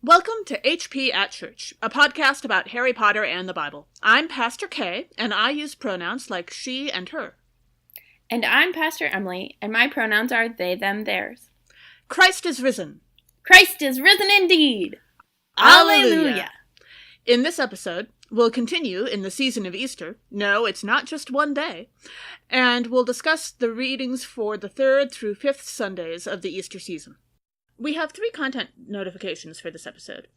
Welcome to HP at Church, a podcast about Harry Potter and the Bible. I'm Pastor Kay, and I use pronouns like she and her. And I'm Pastor Emily, and my pronouns are they, them, theirs. Christ is risen. Christ is risen indeed. Alleluia. In this episode, we'll continue in the season of Easter. No, it's not just one day. And we'll discuss the readings for the 3rd through 5th Sundays of the Easter season. We have 3 content notifications for this episode.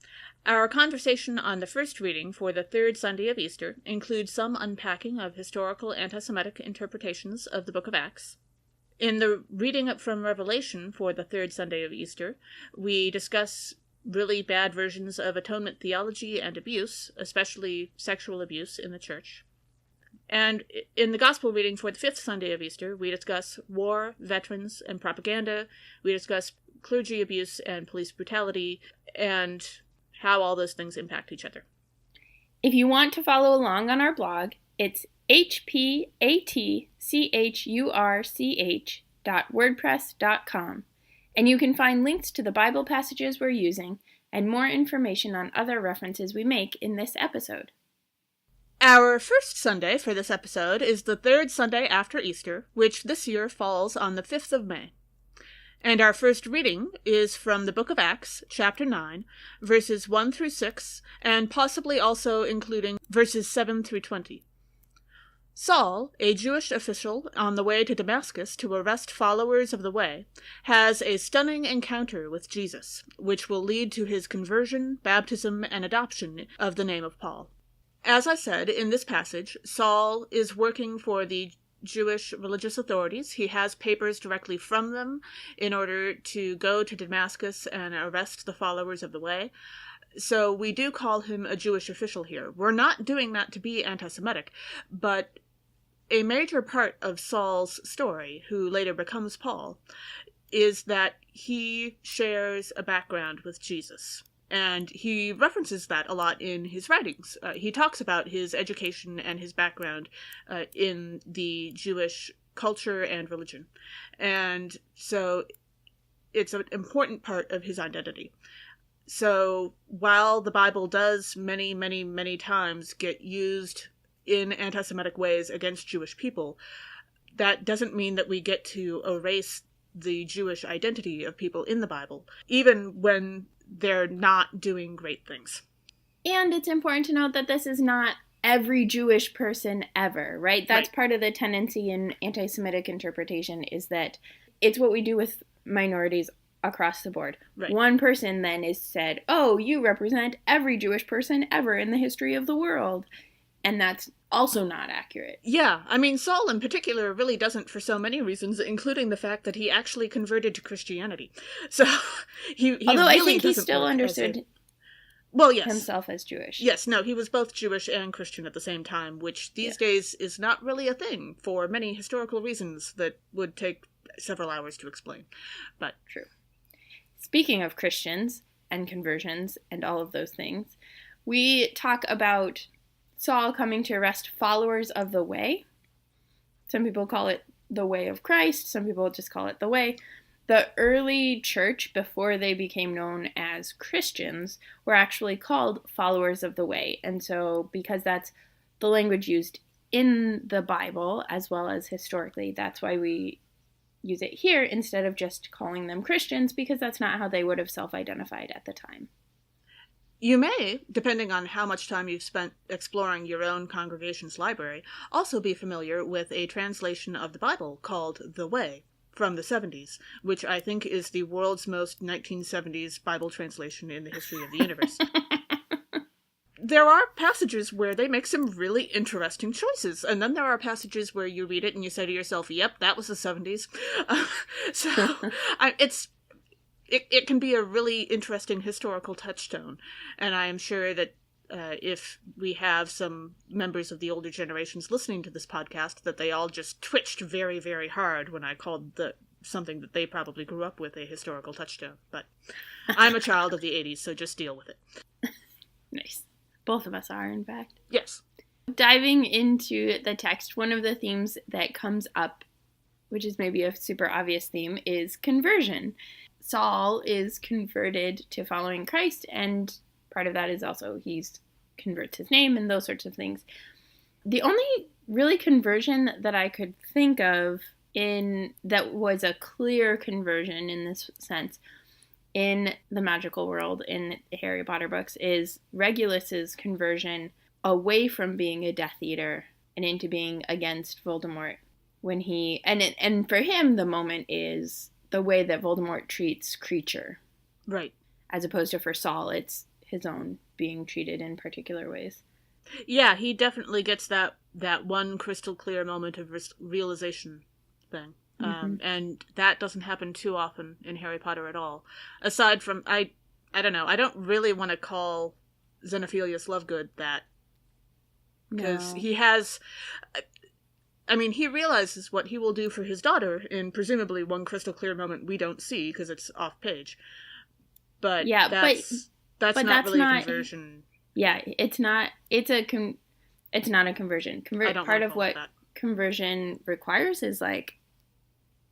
Our conversation on the first reading for the 3rd Sunday of Easter includes some unpacking of historical antisemitic interpretations of the book of Acts. In the reading from Revelation for the 3rd Sunday of Easter, we discuss really bad versions of atonement theology and abuse, especially sexual abuse in the church. And in the Gospel reading for the 5th Sunday of Easter, we discuss war, veterans, and propaganda. We discuss clergy abuse and police brutality, and how all those things impact each other. If you want to follow along on our blog, it's hpatchurch.wordpress.com, and you can find links to the Bible passages we're using and more information on other references we make in this episode. Our first Sunday for this episode is the 3rd Sunday after Easter, which this year falls on the 5th of May. And our first reading is from the book of Acts, chapter 9, verses 1 through 6, and possibly also including verses 7 through 20. Saul, a Jewish official on the way to Damascus to arrest followers of the way, has a stunning encounter with Jesus, which will lead to his conversion, baptism, and adoption of the name of Paul. As I said, in this passage, Saul is working for the Jewish religious authorities. He has papers directly from them in order to go to Damascus and arrest the followers of the way. So we do call him a Jewish official here. We're not doing that to be anti-Semitic, but a major part of Saul's story, who later becomes Paul, is that he shares a background with Jesus. And he references that a lot in his writings. He talks about his education and his background in the Jewish culture and religion. And so it's an important part of his identity. So while the Bible does many, many, many times get used in anti-Semitic ways against Jewish people, that doesn't mean that we get to erase the Jewish identity of people in the Bible, even when they're not doing great things. And it's important to note that this is not every Jewish person ever, right? That's right. Part of the tendency in anti-Semitic interpretation is that it's what we do with minorities across the board. Right. One person then is said, oh, you represent every Jewish person ever in the history of the world. And that's also not accurate. Yeah, I mean, Saul in particular really doesn't for so many reasons, including the fact that he actually converted to Christianity. So he although really I think he doesn't still work understood himself as Jewish. Yes, no, he was both Jewish and Christian at the same time, which these days is not really a thing for many historical reasons that would take several hours to explain. But true. Speaking of Christians and conversions and all of those things, we talk about Saul coming to arrest followers of the way. Some people call it the way of Christ. Some people just call it the way. The early church, before they became known as Christians, were actually called followers of the way. And so because that's the language used in the Bible as well as historically, that's why we use it here instead of just calling them Christians, because that's not how they would have self-identified at the time. You may, depending on how much time you've spent exploring your own congregation's library, also be familiar with a translation of the Bible called The Way from the 70s, which I think is the world's most 1970s Bible translation in the history of the universe. There are passages where they make some really interesting choices, and then there are passages where you read it and you say to yourself, yep, that was the 70s. It can be a really interesting historical touchstone, and I am sure that if we have some members of the older generations listening to this podcast, that they all just twitched very, very hard when I called something that they probably grew up with a historical touchstone. But I'm a child of the 80s, so just deal with it. Nice. Both of us are, in fact. Yes. Diving into the text, one of the themes that comes up, which is maybe a super obvious theme, is conversion. Saul is converted to following Christ, and part of that is also he converts his name and those sorts of things. The only really conversion that I could think of that was a clear conversion in this sense in the magical world in the Harry Potter books is Regulus's conversion away from being a Death Eater and into being against Voldemort. When he and for him the moment is the way that Voldemort treats Creature, right? As opposed to for Saul, it's his own being treated in particular ways. Yeah, he definitely gets that one crystal clear moment of realization thing. Mm-hmm. And that doesn't happen too often in Harry Potter at all. Aside from, I don't know, I don't really want to call Xenophilius Lovegood that. Because he has, I mean, he realizes what he will do for his daughter in presumably one crystal clear moment we don't see because it's off page. But yeah, that's not really a conversion. Yeah, it's not. It's not a conversion. Part of what conversion requires is like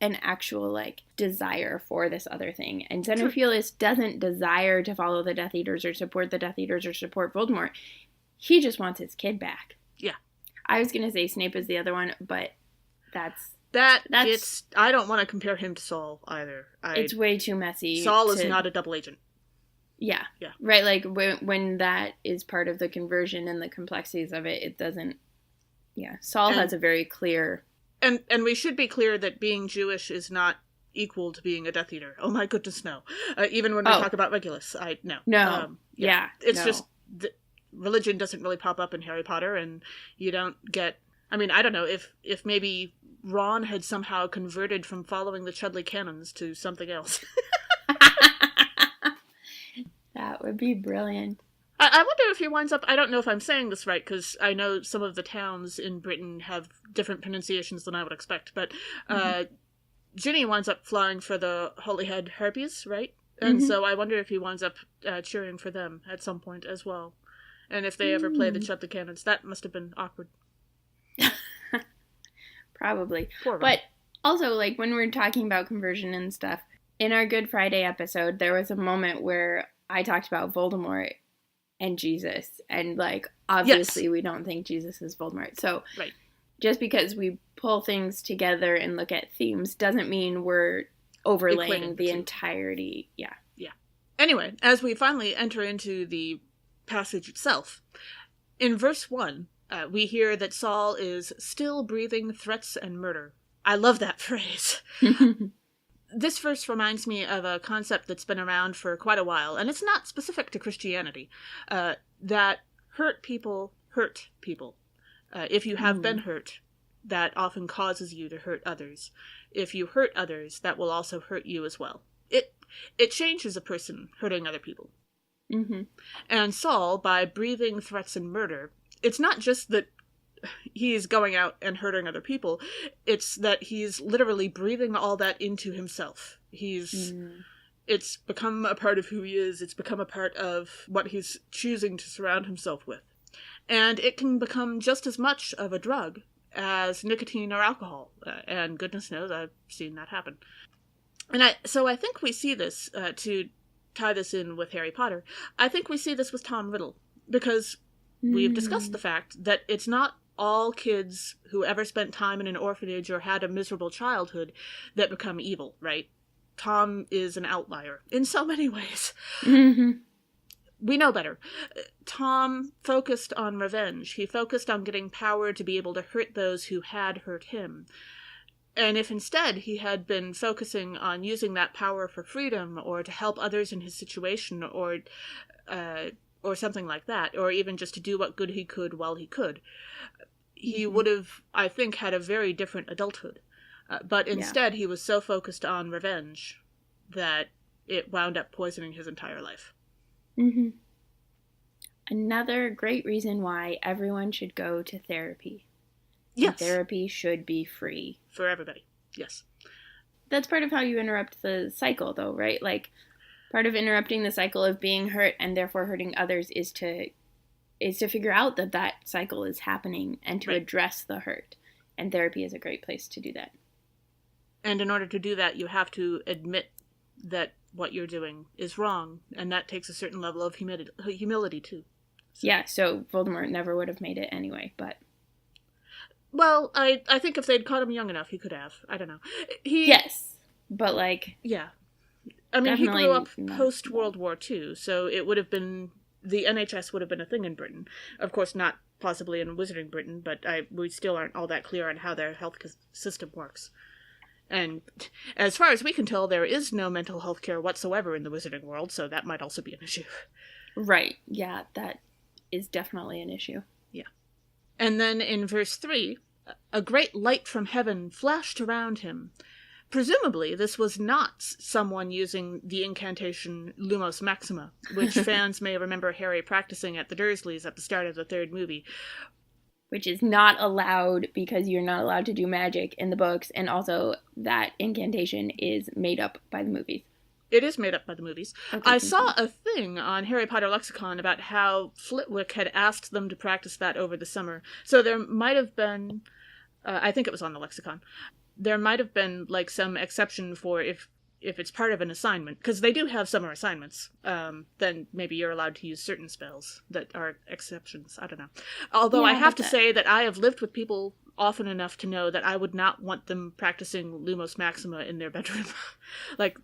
an actual like desire for this other thing. And Xenophilius doesn't desire to follow the Death Eaters or support the Death Eaters or support Voldemort. He just wants his kid back. Yeah. I was gonna say Snape is the other one, but that's I don't want to compare him to Saul either. It's way too messy. Saul is not a double agent. Yeah. Yeah. Right, like when that is part of the conversion and the complexities of it doesn't. Yeah. Saul has a very clear. And we should be clear that being Jewish is not equal to being a Death Eater. Oh my goodness, no. Even when we talk about Regulus, no. No. It's just religion doesn't really pop up in Harry Potter, and you don't get. I mean, I don't know if maybe Ron had somehow converted from following the Chudley canons to something else. That would be brilliant. I wonder if he winds up... I don't know if I'm saying this right, because I know some of the towns in Britain have different pronunciations than I would expect, but Ginny winds up flying for the Holyhead Harpies, right? And so I wonder if he winds up cheering for them at some point as well. And if they ever play the Chudley Cannons. That must have been awkward. Probably. Poor Ron. But also, like, when we're talking about conversion and stuff, in our Good Friday episode, there was a moment where I talked about Voldemort and Jesus, and like obviously we don't think Jesus is Voldemort. So just because we pull things together and look at themes doesn't mean we're overlaying the entirety. Yeah. Anyway, as we finally enter into the passage itself, in verse 1, we hear that Saul is still breathing threats and murder. I love that phrase. This verse reminds me of a concept that's been around for quite a while, and it's not specific to Christianity, that hurt people hurt people. If you have been hurt, that often causes you to hurt others. If you hurt others, that will also hurt you as well. It changes a person hurting other people. Mm-hmm. And Saul, by breathing threats and murder, it's not just that he's going out and hurting other people, it's that he's literally breathing all that into himself. It's become a part of who he is, it's become a part of what he's choosing to surround himself with. And it can become just as much of a drug as nicotine or alcohol, and goodness knows I've seen that happen. And so I think we see this, to tie this in with Harry Potter, I think we see this with Tom Riddle, because we've discussed the fact that it's not all kids who ever spent time in an orphanage or had a miserable childhood that become evil, right? Tom is an outlier in so many ways. Mm-hmm. We know better. Tom focused on revenge. He focused on getting power to be able to hurt those who had hurt him. And if instead he had been focusing on using that power for freedom or to help others in his situation or something like that, or even just to do what good he could while he could, he would have, I think, had a very different adulthood. But instead, he was so focused on revenge that it wound up poisoning his entire life. Mm-hmm. Another great reason why everyone should go to therapy. Yes. And therapy should be free. For everybody. Yes. That's part of how you interrupt the cycle, though, right? Like, part of interrupting the cycle of being hurt and therefore hurting others is to figure out that cycle is happening and to address the hurt. And therapy is a great place to do that. And in order to do that, you have to admit that what you're doing is wrong, and that takes a certain level of humility too. So. Yeah, so Voldemort never would have made it anyway, but... Well, I think if they'd caught him young enough, he could have. I don't know. Yes, but, like... Yeah. I mean, he grew up post-World War II, so it would have been... The NHS would have been a thing in Britain. Of course, not possibly in Wizarding Britain, but we still aren't all that clear on how their health system works. And as far as we can tell, there is no mental health care whatsoever in the Wizarding world, so that might also be an issue. Right, yeah, that is definitely an issue. Yeah. And then in verse 3, a great light from heaven flashed around him. Presumably, this was not someone using the incantation Lumos Maxima, which fans may remember Harry practicing at the Dursleys at the start of the third movie. Which is not allowed because you're not allowed to do magic in the books, and also that incantation is made up by the movies. It is made up by the movies. Okay, I saw a thing on Harry Potter Lexicon about how Flitwick had asked them to practice that over the summer. So there might have been, I think it was on the Lexicon, there might have been like some exception for if it's part of an assignment, because they do have summer assignments, then maybe you're allowed to use certain spells that are exceptions. I don't know. Although I have to say that I have lived with people often enough to know that I would not want them practicing Lumos Maxima in their bedroom. Like,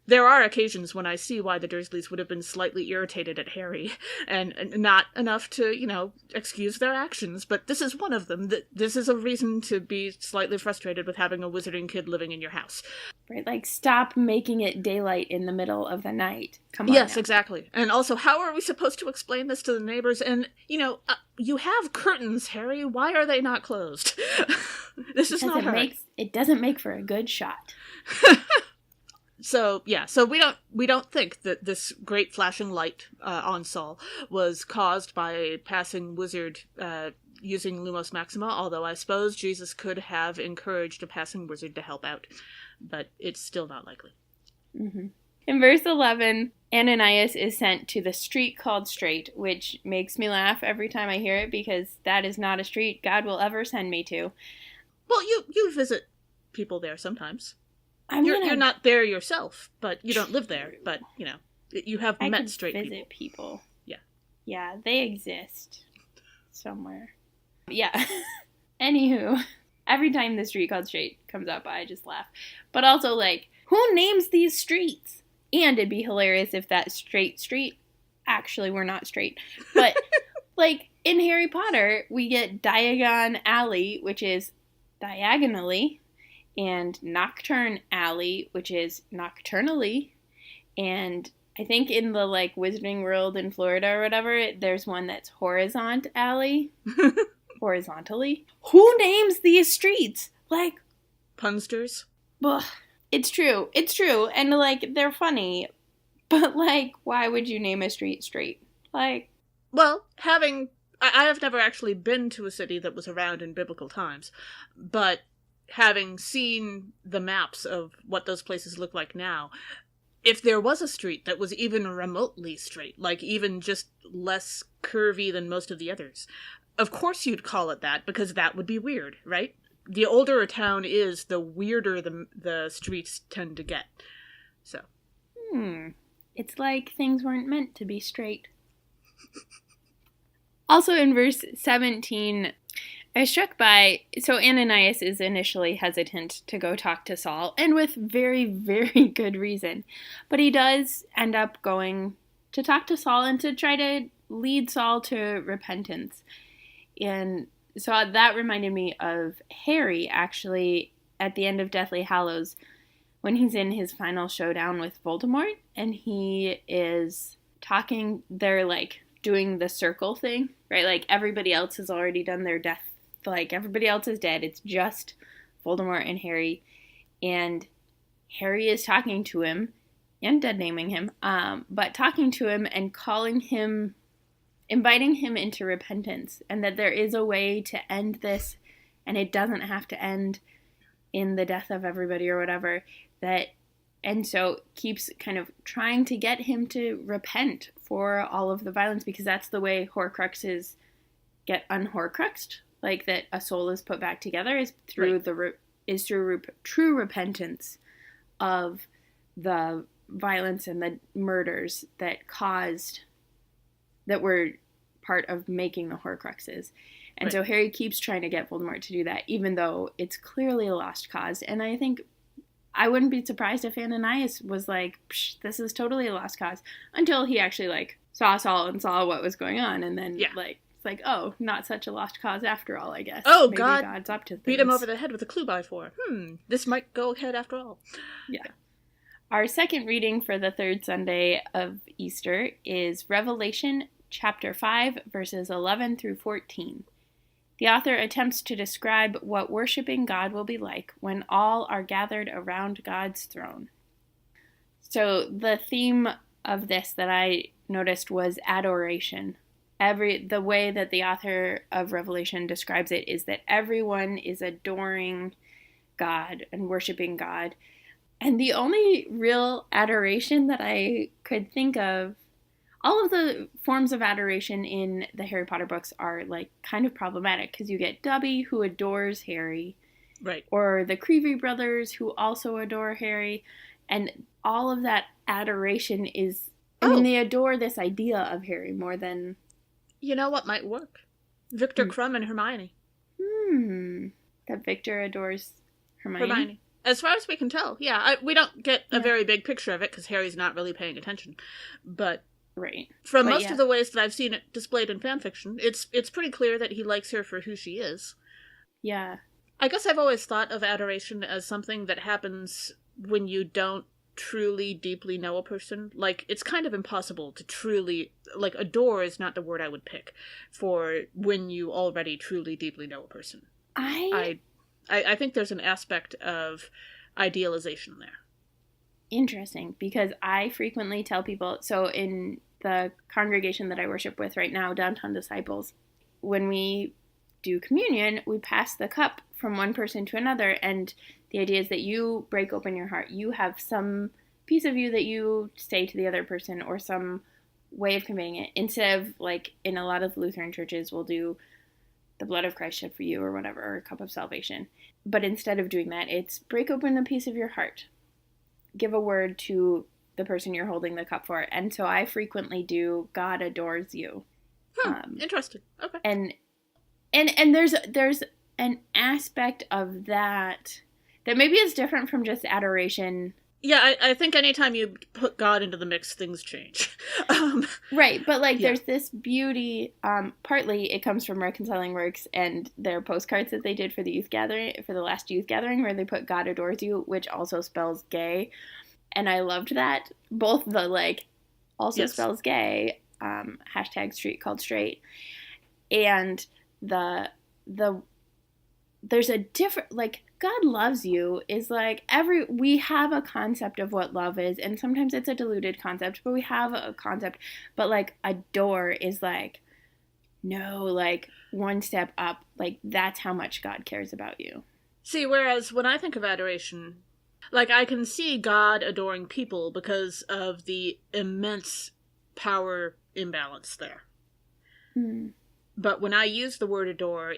there are occasions when I see why the Dursleys would have been slightly irritated at Harry, and not enough to, excuse their actions, but this is one of them. This is a reason to be slightly frustrated with having a wizarding kid living in your house. Right, like, stop making it daylight in the middle of the night. Come on. Yes, now. Exactly. And also, how are we supposed to explain this to the neighbors? And, you have curtains, Harry. Why are they not closed? This is not hard. It doesn't make for a good shot. So we don't think that this great flashing light on Saul was caused by a passing wizard using Lumos Maxima, although I suppose Jesus could have encouraged a passing wizard to help out, but it's still not likely. Mm-hmm. In verse 11, Ananias is sent to the street called Straight, which makes me laugh every time I hear it, because that is not a street God will ever send me to. Well, you visit people there sometimes. You're not there yourself, but you don't live there. But, you have met straight people. I visit people. Yeah. Yeah, they exist somewhere. Yeah. Anywho, every time the street called Straight comes up, I just laugh. But also, like, who names these streets? And it'd be hilarious if that straight street actually were not straight. But, like, in Harry Potter, we get Diagon Alley, which is diagonally, and Nocturne Alley, which is nocturnally, and I think in the, like, Wizarding World in Florida or whatever, there's one that's Horizont Alley. Horizontally. Who names these streets? Like... Punsters? Ugh. It's true. It's true. And, like, they're funny. But, like, why would you name a street straight? Like... Well, I have never actually been to a city that was around in biblical times, but having seen the maps of what those places look like now, if there was a street that was even remotely straight, like even just less curvy than most of the others, of course you'd call it that, because that would be weird, right? The older a town is, the weirder the streets tend to get. So. It's like things weren't meant to be straight. Also in verse 17, I was struck by, so Ananias is initially hesitant to go talk to Saul, and with very, very good reason. But he does end up going to talk to Saul and to try to lead Saul to repentance. And so that reminded me of Harry, actually, at the end of Deathly Hallows, when he's in his final showdown with Voldemort, and he is talking, they're, like, doing the circle thing, right? Like, everybody else has already done their death. Like, everybody else is dead. It's just Voldemort and Harry. And Harry is talking to him, and dead-naming him, but talking to him and calling him, inviting him into repentance, and that there is a way to end this, and it doesn't have to end in the death of everybody or whatever. And so keeps kind of trying to get him to repent for all of the violence, because that's the way Horcruxes get unhorcruxed. Like, that a soul is put back together is through true repentance of the violence and the murders that were part of making the Horcruxes. And so Harry keeps trying to get Voldemort to do that, even though it's clearly a lost cause. And I think I wouldn't be surprised if Ananias was like, this is totally a lost cause, until he actually, like, saw us all and saw what was going on. And then, like, it's like, oh, not such a lost cause after all, I guess. Oh, maybe God. God's up to things. Beat him over the head with a clue by 4. This might go ahead after all. Yeah. Our second reading for the third Sunday of Easter is Revelation chapter 5, verses 11 through 14. The author attempts to describe what worshiping God will be like when all are gathered around God's throne. So the theme of this that I noticed was adoration. The way that the author of Revelation describes it is that everyone is adoring God and worshiping God. And the only real adoration that I could think of, all of the forms of adoration in the Harry Potter books are, like, kind of problematic, because you get Dobby, who adores Harry. Right. Or the Creevy brothers, who also adore Harry. And all of that adoration is, I mean, they adore this idea of Harry more than... You know what might work? Victor Crumb and Hermione. That Victor adores Hermione? As far as we can tell, yeah. We don't get a very big picture of it, because Harry's not really paying attention. But... Right. From most of the ways that I've seen it displayed in fanfiction, it's pretty clear that he likes her for who she is. Yeah. I guess I've always thought of adoration as something that happens when you don't truly deeply know a person. Like, it's kind of impossible to truly... Like, adore is not the word I would pick for when you already truly deeply know a person. I think there's an aspect of idealization there. Interesting, because I frequently tell people, so in the congregation that I worship with right now, Downtown Disciples, when we do communion, we pass the cup from one person to another, and the idea is that you break open your heart. You have some piece of you that you say to the other person, or some way of conveying it, instead of, like, in a lot of Lutheran churches, we'll do the blood of Christ shed for you, or whatever, or a cup of salvation. But instead of doing that, it's break open a piece of your heart. Give a word to the person you're holding the cup for. And so I frequently do God adores you. Interesting. Okay. And there's an aspect of that maybe is different from just adoration. Yeah, I think anytime you put God into the mix, things change. Right, but there's this beauty, partly it comes from Reconciling Works and their postcards that they did for the last youth gathering, where they put God adores you, which also spells gay. And I loved that. Both the, also spells gay, hashtag street called straight. And there's a different, God loves you is we have a concept of what love is, and sometimes it's a diluted concept, but we have a concept. But adore is no, one step up. That's how much God cares about you. See, whereas when I think of adoration, I can see God adoring people because of the immense power imbalance there. Mm. But when I use the word adore,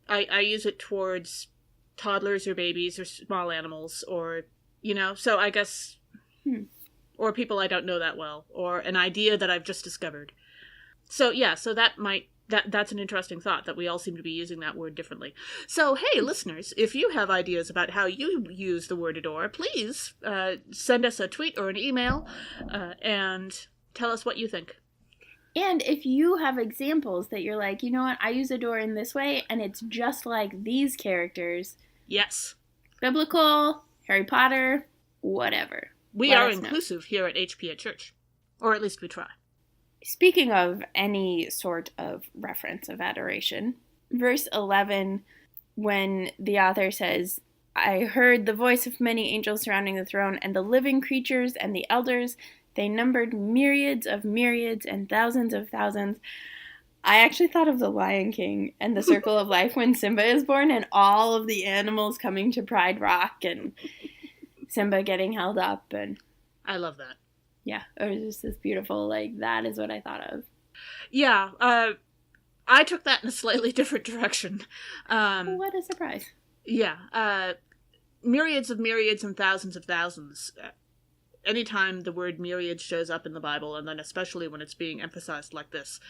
I use it towards toddlers or babies or small animals, or, so I guess, or people I don't know that well, or an idea that I've just discovered. So yeah, so that's an interesting thought, that we all seem to be using that word differently. So hey, listeners, if you have ideas about how you use the word adore, please send us a tweet or an email and tell us what you think. And if you have examples that you're like, you know what, I use adore in this way, and it's just like these characters. Yes. Biblical, Harry Potter, whatever. We are inclusive here at HP at Church. Or at least we try. Speaking of any sort of reference of adoration, verse 11, when the author says, I heard the voice of many angels surrounding the throne, and the living creatures and the elders, they numbered myriads of myriads and thousands of thousands. I actually thought of The Lion King and the Circle of Life when Simba is born, and all of the animals coming to Pride Rock, and Simba getting held up. And I love that. Yeah, it was just this beautiful, that is what I thought of. Yeah, I took that in a slightly different direction. What a surprise. Yeah, myriads of myriads and thousands of thousands. anytime the word myriad shows up in the Bible, and then especially when it's being emphasized like this,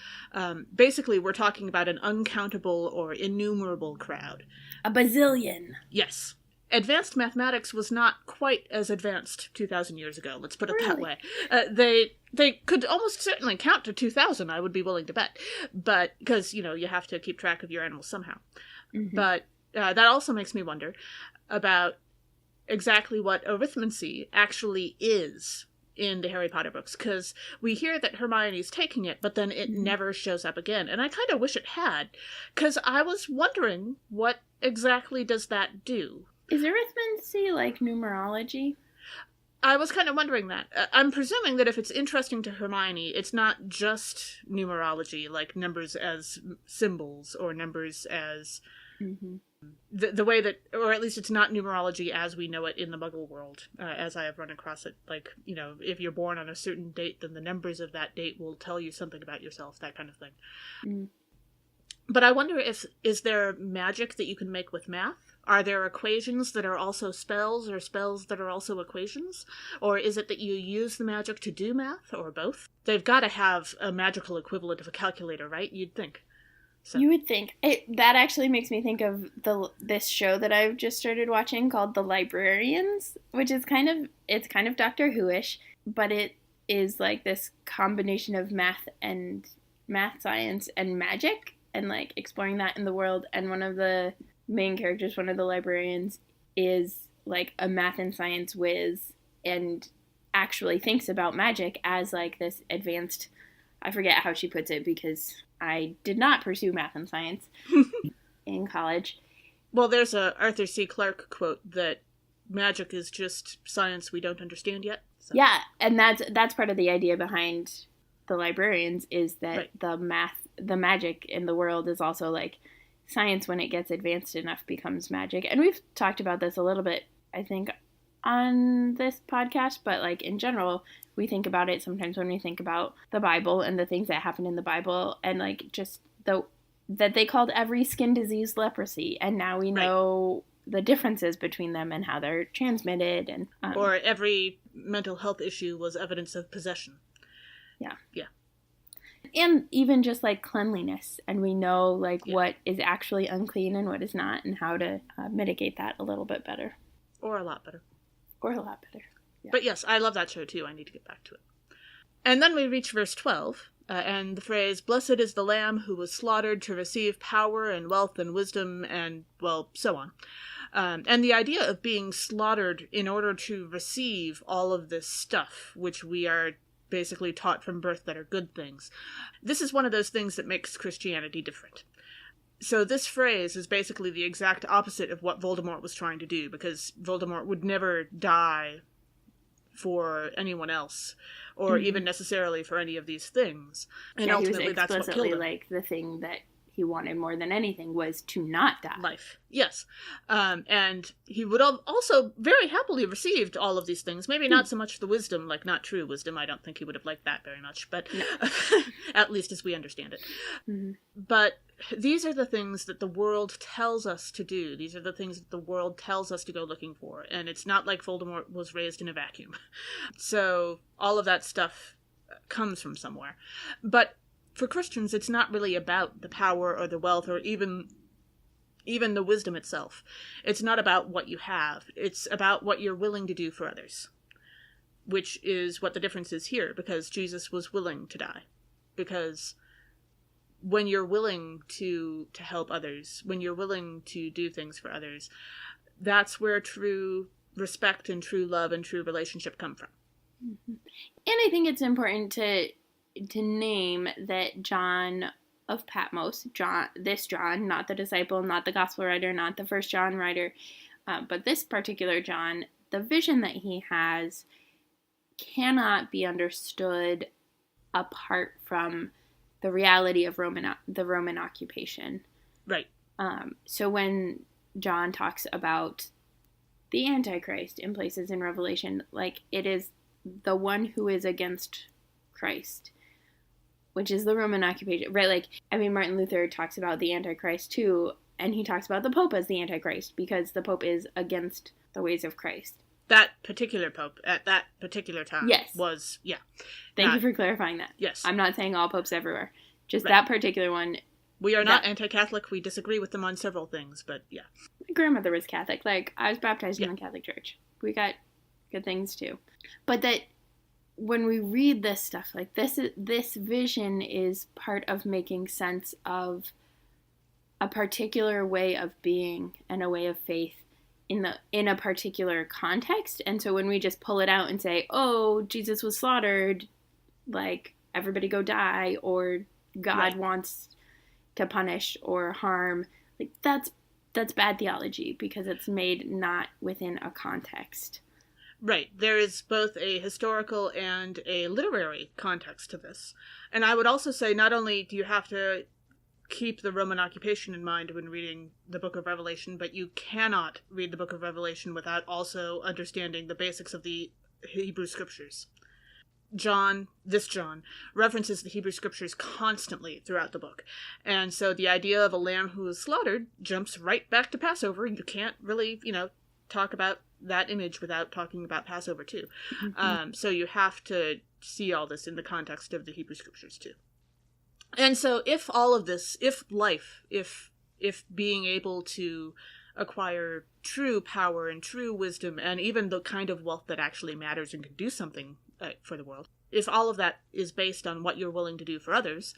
basically we're talking about an uncountable or innumerable crowd. A bazillion. Yes. Advanced mathematics was not quite as advanced 2,000 years ago, let's put it that way. They could almost certainly count to 2,000, I would be willing to bet. But, because, you have to keep track of your animals somehow. Mm-hmm. But that also makes me wonder about exactly what arithmancy actually is in the Harry Potter books, because we hear that Hermione's taking it, but then it never shows up again. And I kind of wish it had, because I was wondering, what exactly does that do? Is arithmancy like numerology? I was kind of wondering that. I'm presuming that if it's interesting to Hermione, it's not just numerology, like numbers as symbols or numbers as the way that, or at least it's not numerology as we know it in the Muggle world, as I have run across it. Like, if you're born on a certain date, then the numbers of that date will tell you something about yourself, that kind of thing. Mm. But I wonder is there magic that you can make with math? Are there equations that are also spells, or spells that are also equations? Or is it that you use the magic to do math, or both? They've got to have a magical equivalent of a calculator, right? You'd think. So. You would think. That actually makes me think of this show that I've just started watching called The Librarians, which is kind of Doctor Who-ish, but it is like this combination of math, science, and magic, and like exploring that in the world. And one of the main characters, one of the librarians, is like a math and science whiz and actually thinks about magic as like this advanced, I forget how she puts it because I did not pursue math and science in college. Well, there's a Arthur C. Clarke quote that magic is just science we don't understand yet. So. Yeah, and that's part of the idea behind the librarians, is that the magic in the world is also like science. When it gets advanced enough becomes magic. And we've talked about this a little bit, I think, on this podcast, but like in general, we think about it sometimes when we think about the Bible and the things that happen in the Bible, and like just that they called every skin disease leprosy, and now we know the differences between them and how they're transmitted, and or every mental health issue was evidence of possession. Yeah. And even just like cleanliness, and we know like what is actually unclean and what is not, and how to mitigate that a little bit better. Or a lot better. Yeah. But yes, I love that show too. I need to get back to it. And then we reach verse 12, and the phrase, "Blessed is the Lamb who was slaughtered to receive power and wealth and wisdom," and, well, so on. And the idea of being slaughtered in order to receive all of this stuff, which we are basically taught from birth that are good things. This is one of those things that makes Christianity different. So this phrase is basically the exact opposite of what Voldemort was trying to do, because Voldemort would never die for anyone else, or even necessarily for any of these things. And ultimately that's what killed him. Like the thing that he wanted more than anything was to not die. Life. Yes. And he would have also very happily received all of these things. Maybe not so much the wisdom, like not true wisdom. I don't think he would have liked that very much, but no. At least as we understand it. Mm-hmm. But these are the things that the world tells us to do. These are the things that the world tells us to go looking for. And it's not like Voldemort was raised in a vacuum. So all of that stuff comes from somewhere. But for Christians, it's not really about the power or the wealth or even the wisdom itself. It's not about what you have. It's about what you're willing to do for others, which is what the difference is here, because Jesus was willing to die. Because when you're willing to help others, when you're willing to do things for others, that's where true respect and true love and true relationship come from. Mm-hmm. And I think it's important to name that John of Patmos, John, not the disciple, not the gospel writer, not the first John writer, but this particular John, the vision that he has cannot be understood apart from the reality of the Roman occupation. Right. So when John talks about the Antichrist in places in Revelation, like it is the one who is against Christ, which is the Roman occupation, right? Like, I mean, Martin Luther talks about the Antichrist too, and he talks about the Pope as the Antichrist because the Pope is against the ways of Christ. That particular pope at that particular time was, Thank you for clarifying that. Yes. I'm not saying all popes everywhere. Just that particular one. We are not anti-Catholic. We disagree with them on several things, but yeah. My grandmother was Catholic. Like, I was baptized in the Catholic Church. We got good things, too. But that when we read this stuff, like, this vision is part of making sense of a particular way of being and a way of faith in a particular context. And so when we just pull it out and say, oh, Jesus was slaughtered, like, everybody go die, or God wants to punish or harm, like, that's bad theology, because it's made not within a context. Right. There is both a historical and a literary context to this. And I would also say, not only do you have to keep the Roman occupation in mind when reading the Book of Revelation, but you cannot read the Book of Revelation without also understanding the basics of the Hebrew Scriptures. John references the Hebrew Scriptures constantly throughout the book. And so the idea of a lamb who is slaughtered jumps right back to Passover. You can't really, talk about that image without talking about Passover too. Mm-hmm. So you have to see all this in the context of the Hebrew Scriptures too. And so if all of this, if being able to acquire true power and true wisdom and even the kind of wealth that actually matters and can do something for the world, if all of that is based on what you're willing to do for others,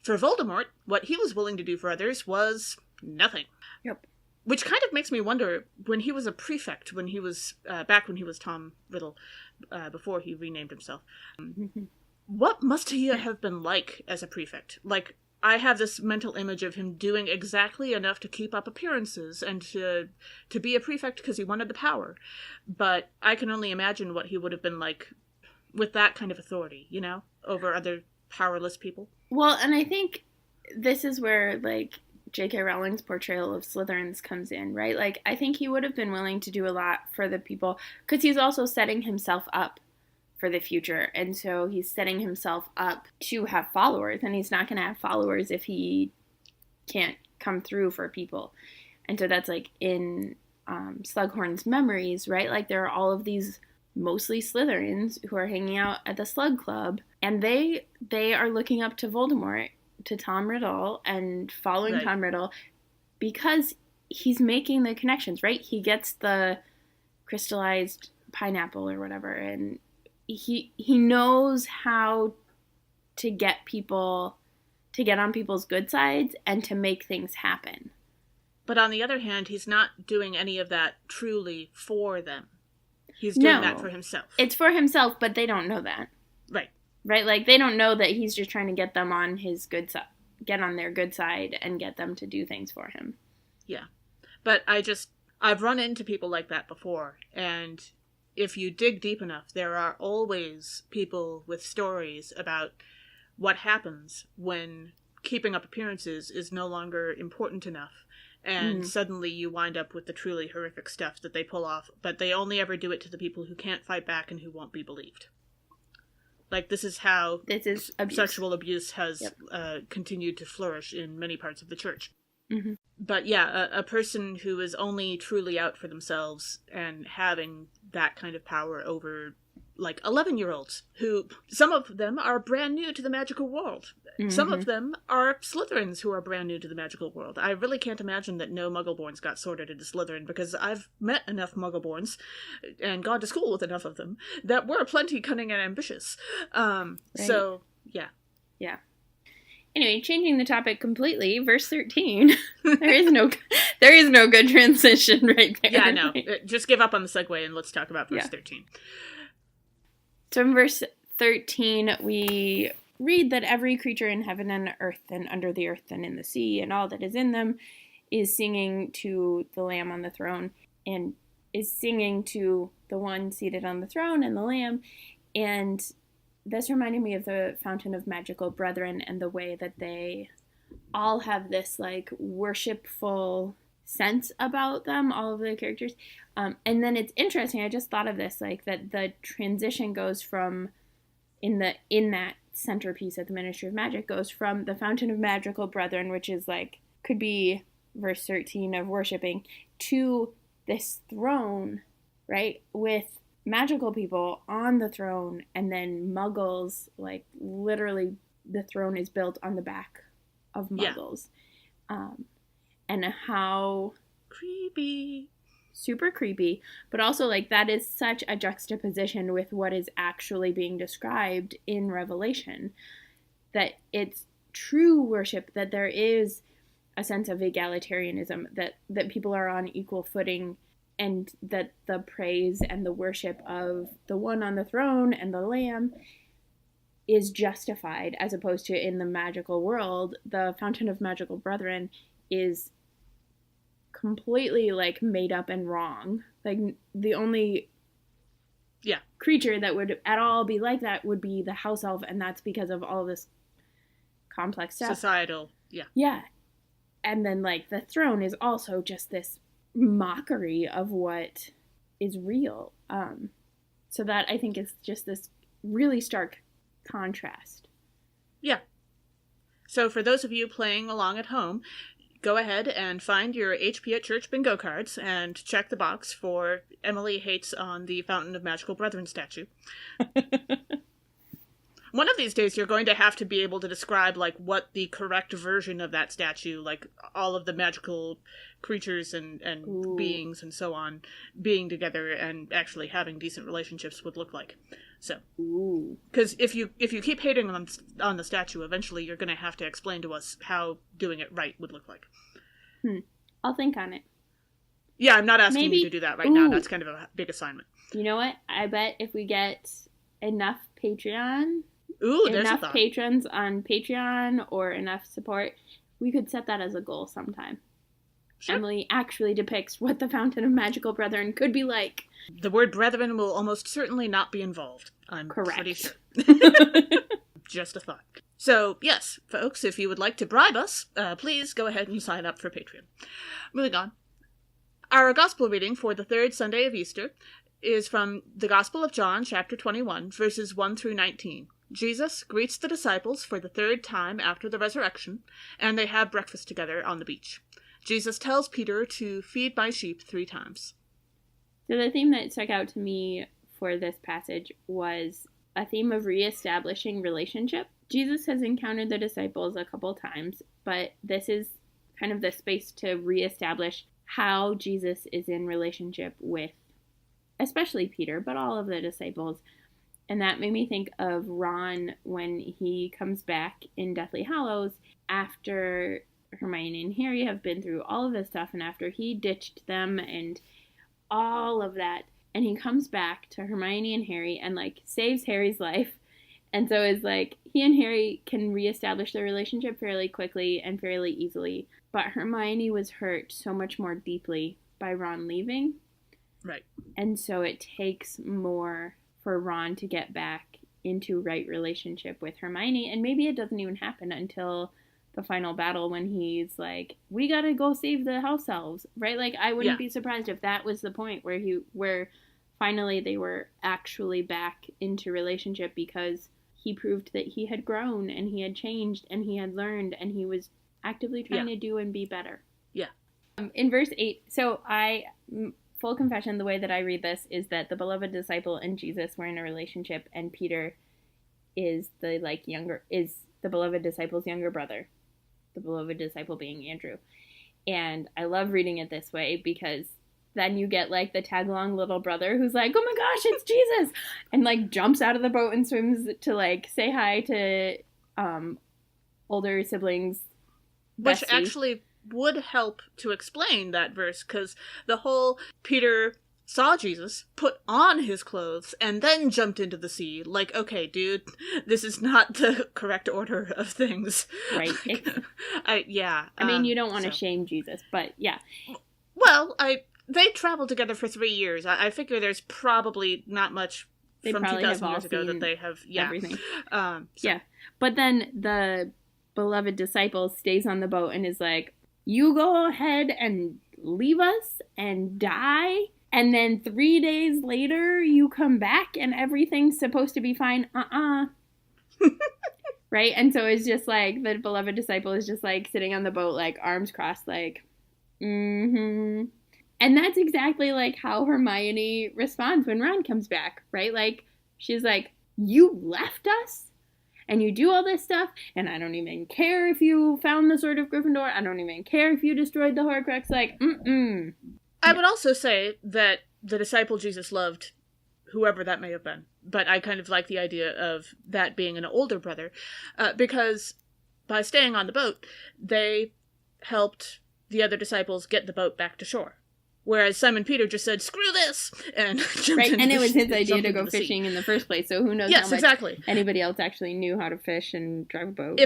for Voldemort, what he was willing to do for others was nothing. Yep. Which kind of makes me wonder, when he was a prefect, when he was, back when he was Tom Riddle, before he renamed himself, what must he have been like as a prefect? Like, I have this mental image of him doing exactly enough to keep up appearances and to be a prefect because he wanted the power. But I can only imagine what he would have been like with that kind of authority, over other powerless people. Well, and I think this is where, like, J.K. Rowling's portrayal of Slytherins comes in, right? Like, I think he would have been willing to do a lot for the people, because he's also setting himself up for the future. And so he's setting himself up to have followers, and he's not going to have followers if he can't come through for people. And so that's like in Slughorn's memories, right? Like, there are all of these mostly Slytherins who are hanging out at the Slug Club, and they are looking up to Voldemort, to Tom Riddle, and following Tom Riddle, because he's making the connections, right? He gets the crystallized pineapple or whatever, and he knows how to get people to get on people's good sides and to make things happen. But on the other hand, he's not doing any of that truly for them. He's doing that for himself. It's for himself, but they don't know that. Right. Right? Like, they don't know that he's just trying to get them on his good side, get on their good side and get them to do things for him. Yeah. But I've run into people like that before, and if you dig deep enough, there are always people with stories about what happens when keeping up appearances is no longer important enough. And suddenly you wind up with the truly horrific stuff that they pull off, but they only ever do it to the people who can't fight back and who won't be believed. Like, this is how sexual abuse has continued to flourish in many parts of the church. Mm-hmm. But yeah, a person who is only truly out for themselves and having that kind of power over, like, 11-year-olds, who, some of them are brand new to the magical world. Mm-hmm. Some of them are Slytherins who are brand new to the magical world. I really can't imagine that no Muggleborns got sorted into Slytherin, because I've met enough Muggleborns and gone to school with enough of them that were plenty cunning and ambitious. Right. So, yeah. Yeah. Anyway, changing the topic completely, verse 13. There is no good transition right there. Yeah, no. Just give up on the segue and let's talk about verse 13. So in verse 13, we read that every creature in heaven and earth and under the earth and in the sea and all that is in them is singing to the Lamb on the throne, and is singing to the one seated on the throne and the Lamb. And this reminded me of the Fountain of Magical Brethren and the way that they all have this, like, worshipful sense about them, all of the characters. And then it's interesting, I just thought of this, like, that the transition goes from, in that centerpiece of the Ministry of Magic, goes from the Fountain of Magical Brethren, which is, like, could be verse 13 of worshiping, to this throne right? With magical people on the throne, and then muggles, like literally the throne is built on the back of muggles. Yeah. And how creepy. Super creepy, but also like that is such a juxtaposition with what is actually being described in Revelation, that it's true worship, that there is a sense of egalitarianism, that people are on equal footing, and that the praise and the worship of the one on the throne and the Lamb is justified, as opposed to in the magical world, the Fountain of Magical Brethren is completely like made up and wrong. Like the only creature that would at all be like that would be the house elf, and that's because of all this complex stuff. Societal, yeah. And then like the throne is also just this mockery of what is real. So that I think is just this really stark contrast. Yeah. So for those of you playing along at home, go ahead and find your HP at Church bingo cards and check the box for Emily hates on the Fountain of Magical Brethren statue. One of these days you're going to have to be able to describe like what the correct version of that statue, like all of the magical creatures and beings and so on being together and actually having decent relationships would look like. So, because if you keep hating on the statue, eventually you're going to have to explain to us how doing it right would look like. I'll think on it. Yeah, I'm not asking you to do that right now. That's kind of a big assignment. You know what? I bet if we get enough Patreon, enough patrons on Patreon or enough support, we could set that as a goal sometime. Sure. Emily actually depicts what the Fountain of Magical Brethren could be like. The word brethren will almost certainly not be involved. I'm correct. Pretty sure. Just a thought. So, yes, folks, if you would like to bribe us, please go ahead and sign up for Patreon. Moving on. Our gospel reading for the third Sunday of Easter is from the Gospel of John, chapter 21, verses 1 through 19. Jesus greets the disciples for the third time after the resurrection, and they have breakfast together on the beach. Jesus tells Peter to feed my sheep 3 times. So the theme that stuck out to me for this passage was a theme of reestablishing relationship. Jesus has encountered the disciples a couple times, but this is kind of the space to reestablish how Jesus is in relationship with especially Peter, but all of the disciples. And that made me think of Ron when he comes back in Deathly Hallows after Hermione and Harry have been through all of this stuff, and after he ditched them and all of that, and he comes back to Hermione and Harry and like saves Harry's life. And so it's like he and Harry can reestablish their relationship fairly quickly and fairly easily, but Hermione was hurt so much more deeply by Ron leaving. Right. And so it takes more for Ron to get back into right relationship with Hermione, and maybe it doesn't even happen until the final battle when he's like, we gotta go save the house elves, right? Like, I wouldn't be surprised if that was the point where finally they were actually back into relationship, because he proved that he had grown and he had changed and he had learned and he was actively trying to do and be better. Yeah. In verse 8, so full confession, the way that I read this is that the beloved disciple and Jesus were in a relationship, and Peter is the beloved disciple's younger brother. The beloved disciple being Andrew. And I love reading it this way, because then you get like the tag-along little brother who's like, oh my gosh, it's Jesus! And like jumps out of the boat and swims to like say hi to older siblings. Which bestie. Actually would help to explain that verse, because the whole Peter saw Jesus, put on his clothes, and then jumped into the sea. Like, okay, dude, this is not the correct order of things. Right. I mean, you don't want to shame Jesus, but yeah. Well, they traveled together for 3 years. I figure there's probably not much from 2,000 years ago that they have. Yeah. Everything. Yeah. But then the beloved disciple stays on the boat and is like, you go ahead and leave us and die, and then 3 days later you come back and everything's supposed to be fine. Right? And so it's just like the beloved disciple is just like sitting on the boat, like arms crossed, like, And that's exactly like how Hermione responds when Ron comes back, right? Like, she's like, you left us? And you do all this stuff, and I don't even care if you found the Sword of Gryffindor. I don't even care if you destroyed the Horcrux. Like, I would also say that the disciple Jesus loved, whoever that may have been, but I kind of like the idea of that being an older brother, because by staying on the boat, they helped the other disciples get the boat back to shore. Whereas Simon Peter just said, screw this! And jumped into and it was his the idea to go fishing sea. In the first place, so who knows yes, how much exactly. anybody else actually knew how to fish and drive a boat.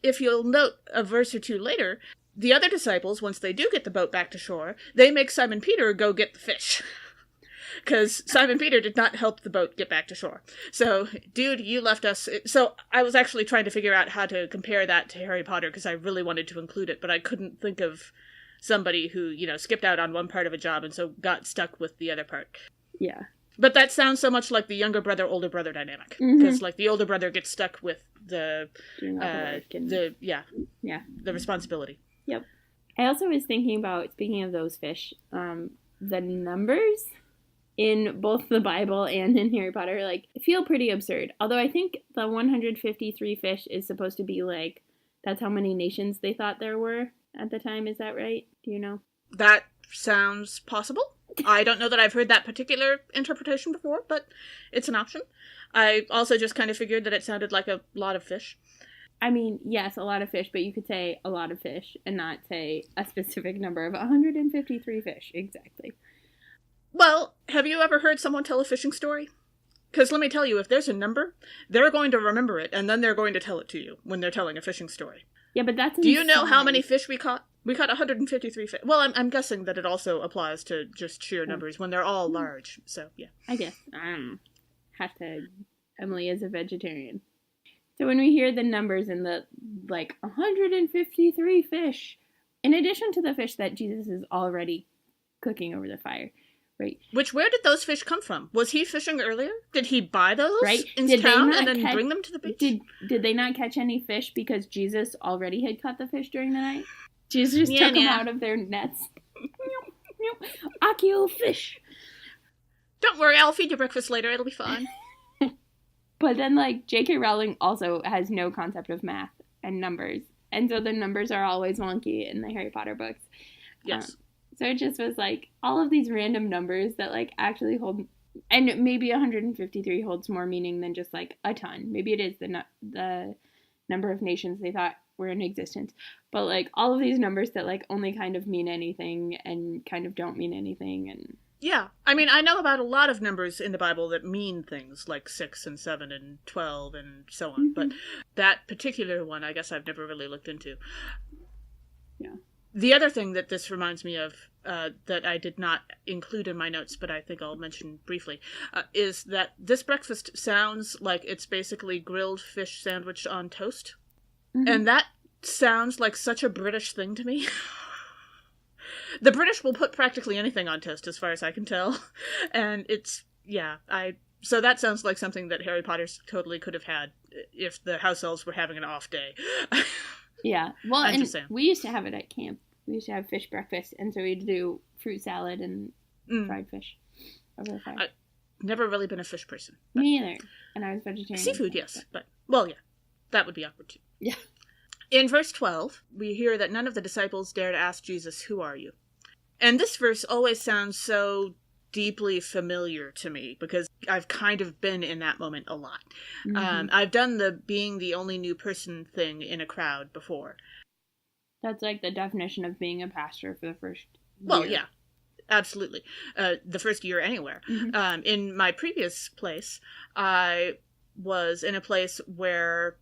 If you'll note a verse or two later, the other disciples, once they do get the boat back to shore, they make Simon Peter go get the fish. Because Simon Peter did not help the boat get back to shore. So, dude, you left us. So I was actually trying to figure out how to compare that to Harry Potter, because I really wanted to include it, but I couldn't think of somebody who, skipped out on one part of a job and so got stuck with the other part. Yeah. But that sounds so much like the younger brother, older brother dynamic. Because, like, the older brother gets stuck with the responsibility. Yep. I also was thinking about, speaking of those fish, the numbers in both the Bible and in Harry Potter, like, feel pretty absurd. Although I think the 153 fish is supposed to be, like, that's how many nations they thought there were at the time. Is that right? Do you know? That sounds possible. I don't know that I've heard that particular interpretation before, but it's an option. I also just kind of figured that it sounded like a lot of fish. I mean, yes, a lot of fish, but you could say a lot of fish and not say a specific number of 153 fish. Exactly. Well, have you ever heard someone tell a fishing story? Because let me tell you, if there's a number, they're going to remember it, and then they're going to tell it to you when they're telling a fishing story. Yeah, but that's Do you know how many fish we caught? We caught 153 fish. Well, I'm guessing that it also applies to just sheer numbers when they're all large. So, yeah. I guess. Hashtag Emily is a vegetarian. So when we hear the numbers in the, 153 fish, in addition to the fish that Jesus is already cooking over the fire, right? Where did those fish come from? Was he fishing earlier? Did he buy those in Did town and then bring them to the beach? Did they not catch any fish because Jesus already had caught the fish during the night? Jesus just took them out of their nets. Akio fish. Don't worry, I'll feed you breakfast later. It'll be fine. But then, J.K. Rowling also has no concept of math and numbers. And so the numbers are always wonky in the Harry Potter books. Yes. So it just was, all of these random numbers that, actually hold... And maybe 153 holds more meaning than just, a ton. Maybe it is the number of nations they thought were in existence. But, all of these numbers that, only kind of mean anything and kind of don't mean anything and... Yeah. I mean, I know about a lot of numbers in the Bible that mean things, like 6 and 7 and 12 and so on. But that particular one, I guess I've never really looked into. Yeah. The other thing that this reminds me of, that I did not include in my notes, but I think I'll mention briefly, is that this breakfast sounds like it's basically grilled fish sandwich on toast. Mm-hmm. And that sounds like such a British thing to me. The British will put practically anything on toast, as far as I can tell. And so that sounds like something that Harry Potter totally could have had if the house elves were having an off day. Yeah. Well, and we used to have it at camp. We used to have fish breakfast, and so we'd do fruit salad and fried fish over the fire. I've never really been a fish person. Me either. And I was vegetarian. Seafood, yes. But, well, yeah. That would be awkward, too. Yeah. In verse 12, we hear that none of the disciples dare to ask Jesus, "Who are you?" And this verse always sounds so deeply familiar to me, because I've kind of been in that moment a lot. Mm-hmm. I've done the being the only new person thing in a crowd before. That's the definition of being a pastor for the first year. Well, yeah, absolutely. The first year anywhere. Mm-hmm. In my previous place, I was in a place where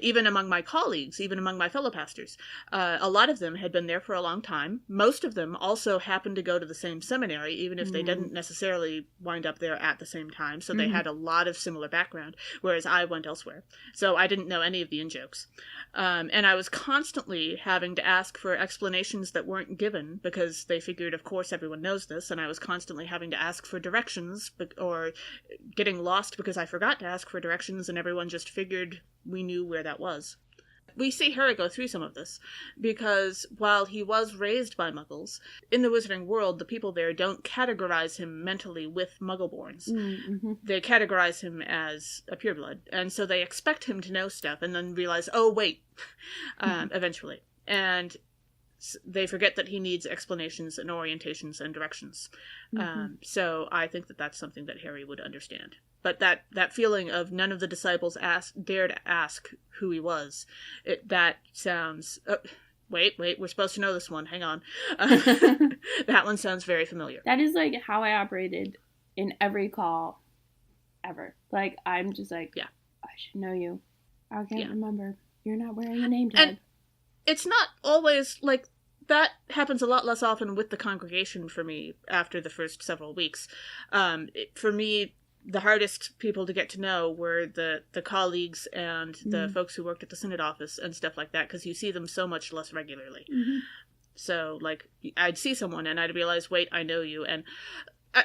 even among my colleagues, even among my fellow pastors, a lot of them had been there for a long time. Most of them also happened to go to the same seminary, even if they didn't necessarily wind up there at the same time. So they had a lot of similar background, whereas I went elsewhere. So I didn't know any of the in-jokes. And I was constantly having to ask for explanations that weren't given, because they figured, of course, everyone knows this, and I was constantly having to ask for directions, or getting lost because I forgot to ask for directions, and everyone just figured we knew where that was. We see Harry go through some of this, because while he was raised by Muggles, in the Wizarding world, the people there don't categorize him mentally with Muggleborns. Mm-hmm. They categorize him as a pureblood, and so they expect him to know stuff, and then realize, oh, wait, eventually. And they forget that he needs explanations and orientations and directions. So I think that that's something that Harry would understand. But that feeling of none of the disciples dared ask who he was, that sounds... wait, we're supposed to know this one. Hang on. That one sounds very familiar. That is like how I operated in every call ever. Like, I'm just like, yeah, I should know you. I can't remember. You're not wearing a name tag. And it's not always like... That happens a lot less often with the congregation for me after the first several weeks. For me, the hardest people to get to know were the colleagues and the folks who worked at the Synod office and stuff like that, because you see them so much less regularly. So, like, I'd see someone and I'd realize, wait, I know you. And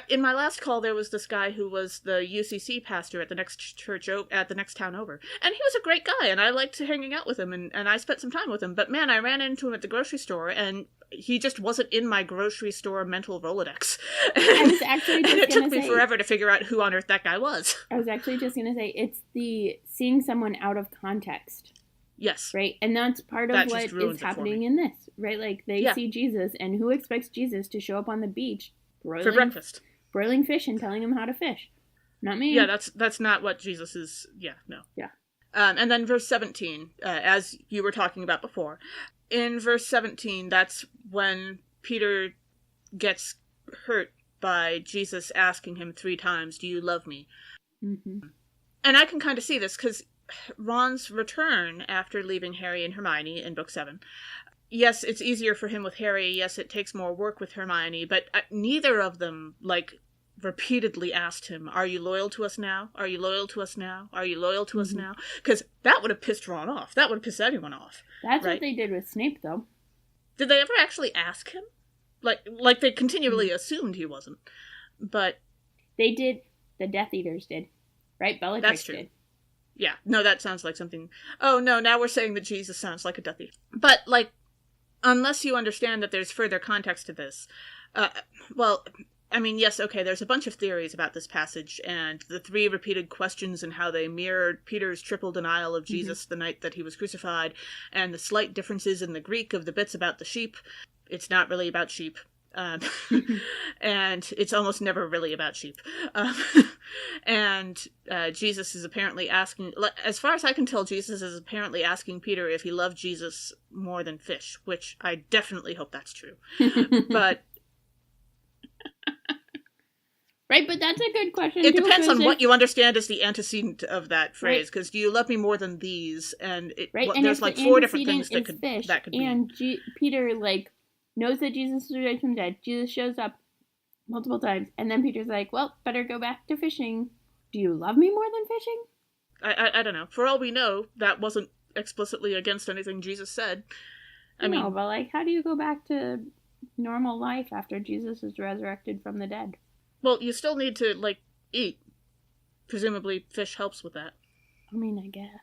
in my last call, there was this guy who was the UCC pastor at the next church, at the next town over. And he was a great guy, and I liked hanging out with him, and I spent some time with him. But man, I ran into him at the grocery store, and he just wasn't in my grocery store mental Rolodex. I was actually just and it took me forever to figure out who on earth that guy was. I was actually just going to say, it's the seeing someone out of context. Yes. Right? And that's part of what is happening in this, right? Like, they see Jesus, and who expects Jesus to show up on the beach for breakfast, broiling fish and telling him how to fish? Not me. Yeah, that's not what Jesus is. Yeah, no. Yeah. And then verse 17, as you were talking about before. In verse 17, that's when Peter gets hurt by Jesus asking him 3 times, do you love me? And I can kind of see this, because Ron's return after leaving Harry and Hermione in Book 7... Yes, it's easier for him with Harry. Yes, it takes more work with Hermione. But neither of them, like, repeatedly asked him, are you loyal to us now? Are you loyal to us now? Are you loyal to us now? Because that would have pissed Ron off. That would have pissed anyone off. That's what they did with Snape, though. Did they ever actually ask him? Like they continually assumed he wasn't. But... They did. The Death Eaters did. Right? Bellatrix did. Yeah. No, that sounds like something... Oh, no, now we're saying that Jesus sounds like a Death Eater. But, like... Unless you understand that there's further context to this. Well, I mean, yes, okay, there's a bunch of theories about this passage, and the 3 repeated questions and how they mirrored Peter's triple denial of Jesus the night that he was crucified, and the slight differences in the Greek of the bits about the sheep. It's not really about sheep. And it's almost never really about sheep. And Jesus is apparently asking, as far as I can tell, Jesus is apparently asking Peter if he loved Jesus more than fish, which I definitely hope that's true. But... Right, but that's a good question. It depends on what you understand as the antecedent of that phrase, because do you love me more than these? And, and there's like 4 different things that could be. And Peter, like, knows that Jesus is raised from the dead. Jesus shows up multiple times, and then Peter's like, well, better go back to fishing. Do you love me more than fishing? I don't know. For all we know, that wasn't explicitly against anything Jesus said. I mean, but like, how do you go back to normal life after Jesus is resurrected from the dead? Well, you still need to, like, eat. Presumably, fish helps with that. I mean, I guess.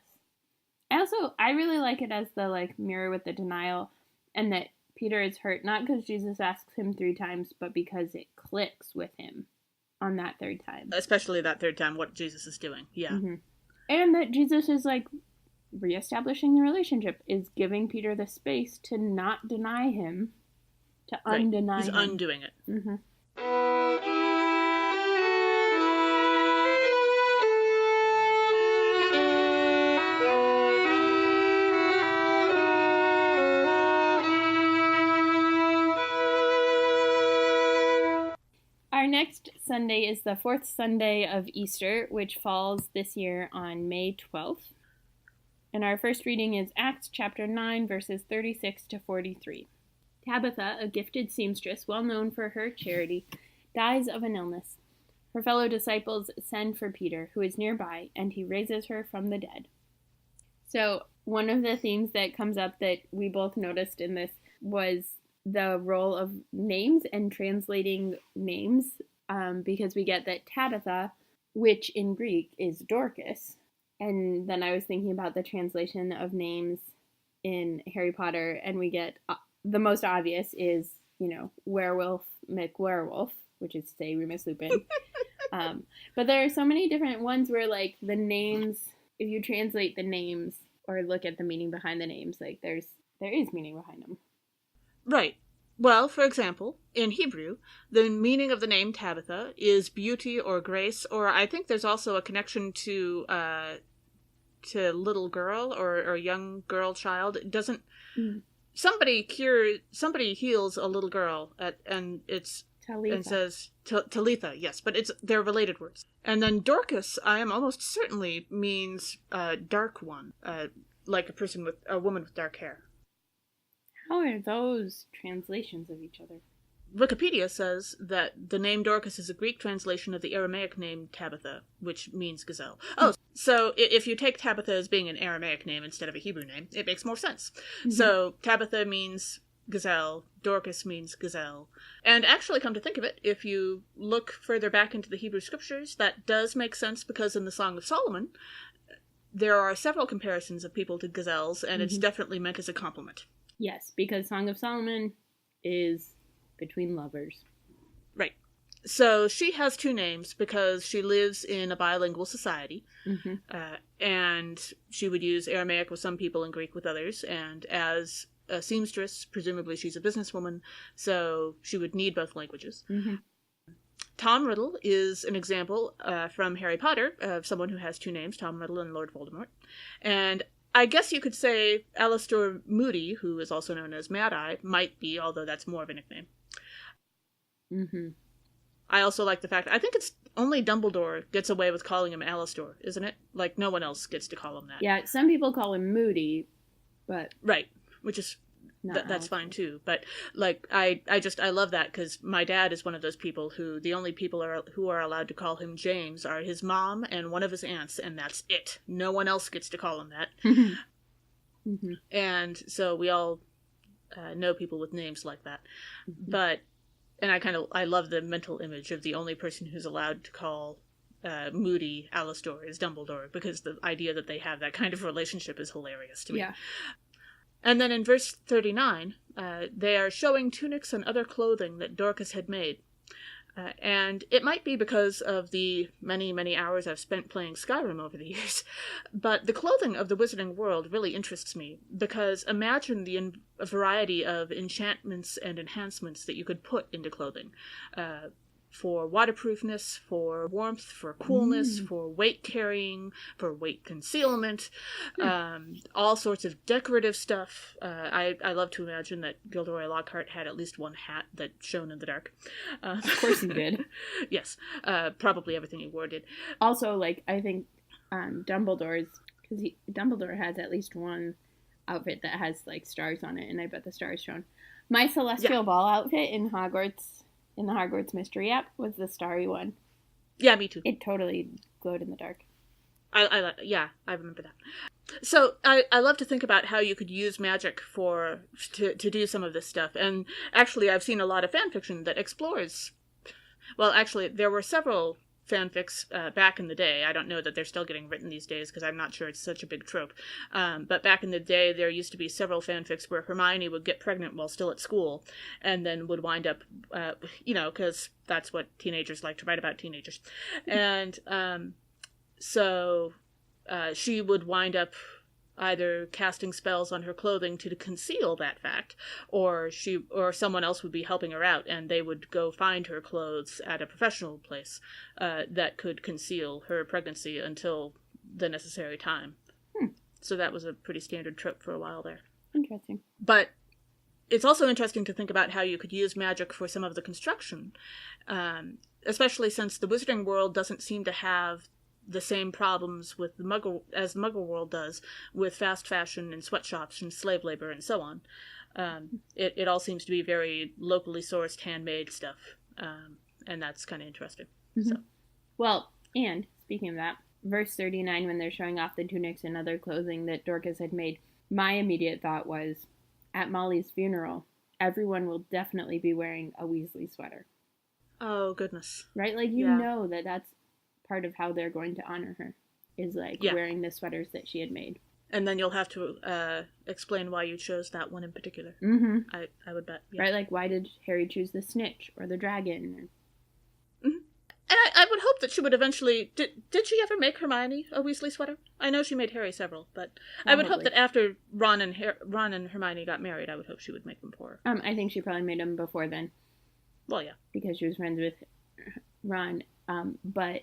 I really like it as the, like, mirror with the denial, and that Peter is hurt, not because Jesus asks him 3 times, but because it clicks with him on that 3rd time. Especially that 3rd time, what Jesus is doing. Yeah. And that Jesus is, like, reestablishing the relationship, is giving Peter the space to not deny him, to undeny him. He's undoing it. Our next Sunday is the 4th Sunday of Easter, which falls this year on May 12th. And our first reading is Acts chapter 9, verses 36 to 43. Tabitha, a gifted seamstress, well known for her charity, dies of an illness. Her fellow disciples send for Peter, who is nearby, and he raises her from the dead. So one of the themes that comes up that we both noticed in this was the role of names and translating names, because we get that Tabitha, which in Greek is Dorcas, and then I was thinking about the translation of names in Harry Potter, and we get the most obvious is, werewolf McWerewolf, which is to say Remus Lupin. But there are so many different ones where, like, the names, if you translate the names or look at the meaning behind the names, like, there is meaning behind them. Right. Well, for example, in Hebrew, the meaning of the name Tabitha is beauty or grace, or I think there's also a connection to little girl or young girl child. It doesn't. Somebody heals a little girl and it's Talitha. and says Talitha, yes, but they're related words. And then Dorcas, I am almost certainly means dark one, like a woman with dark hair. How are those translations of each other? Wikipedia says that the name Dorcas is a Greek translation of the Aramaic name Tabitha, which means gazelle. Oh, so if you take Tabitha as being an Aramaic name instead of a Hebrew name, it makes more sense. Mm-hmm. So Tabitha means gazelle, Dorcas means gazelle. And actually, come to think of it, if you look further back into the Hebrew scriptures, that does make sense, because in the Song of Solomon, there are several comparisons of people to gazelles, and it's definitely meant as a compliment. Yes, because Song of Solomon is between lovers. Right. So she has two names because she lives in a bilingual society, and she would use Aramaic with some people and Greek with others, and as a seamstress, presumably she's a businesswoman, so she would need both languages. Tom Riddle is an example from Harry Potter of someone who has two names, Tom Riddle and Lord Voldemort. And I guess you could say Alastor Moody, who is also known as Mad-Eye, might be, although that's more of a nickname. I also like the fact, I think it's only Dumbledore gets away with calling him Alastor, isn't it? Like, no one else gets to call him that. Yeah, some people call him Moody, but... Right, which is... that's fine too, but like I love that, because my dad is one of those people who the only people who are allowed to call him James are his mom and one of his aunts, and that's it. No one else gets to call him that. And so we all know people with names like that. And I love the mental image of the only person who's allowed to call Moody Alastor is Dumbledore, because the idea that they have that kind of relationship is hilarious to me. Yeah. And then in verse 39, they are showing tunics and other clothing that Dorcas had made. And it might be because of the many, many hours I've spent playing Skyrim over the years, but the clothing of the Wizarding World really interests me, because imagine the variety of enchantments and enhancements that you could put into clothing. For waterproofness, for warmth, for coolness, for weight carrying, for weight concealment, all sorts of decorative stuff. I love to imagine that Gilderoy Lockhart had at least one hat that shone in the dark. Of course he did. Yes, probably everything he wore did. Also, like, I think Dumbledore has at least one outfit that has, like, stars on it, and I bet the stars shone. My Celestial Ball outfit in the Hogwarts Mystery app was the starry one. Yeah, me too. It totally glowed in the dark. I remember that. So I love to think about how you could use magic to do some of this stuff. And actually, I've seen a lot of fan fiction that explores. Well, actually, there were several fanfics back in the day. I don't know that they're still getting written these days, because I'm not sure it's such a big trope. But back in the day, there used to be several fanfics where Hermione would get pregnant while still at school, and then would wind up, because that's what teenagers like to write about teenagers. And so she would wind up either casting spells on her clothing to conceal that fact, or someone else would be helping her out, and they would go find her clothes at a professional place that could conceal her pregnancy until the necessary time. So that was a pretty standard trope for a while there. Interesting. But it's also interesting to think about how you could use magic for some of the construction, especially since the Wizarding World doesn't seem to have the same problems with the Muggle world does, with fast fashion and sweatshops and slave labor and so on. It all seems to be very locally sourced, handmade stuff, and that's kind of interesting. So, well, and speaking of that, verse 39, when they're showing off the tunics and other clothing that Dorcas had made, my immediate thought was, at Molly's funeral, everyone will definitely be wearing a Weasley sweater. Oh, goodness. Right? Like, you know that's part of how they're going to honor her, is, like, wearing the sweaters that she had made. And then you'll have to explain why you chose that one in particular. Mm-hmm. I would bet. Yeah. Right, like why did Harry choose the snitch or the dragon? Mm-hmm. And I would hope that she would eventually... Did she ever make Hermione a Weasley sweater? I know she made Harry several, but probably. I would hope that after Ron and Hermione got married, I would hope she would make them for her. I think she probably made them before then. Well, yeah. Because she was friends with Ron, but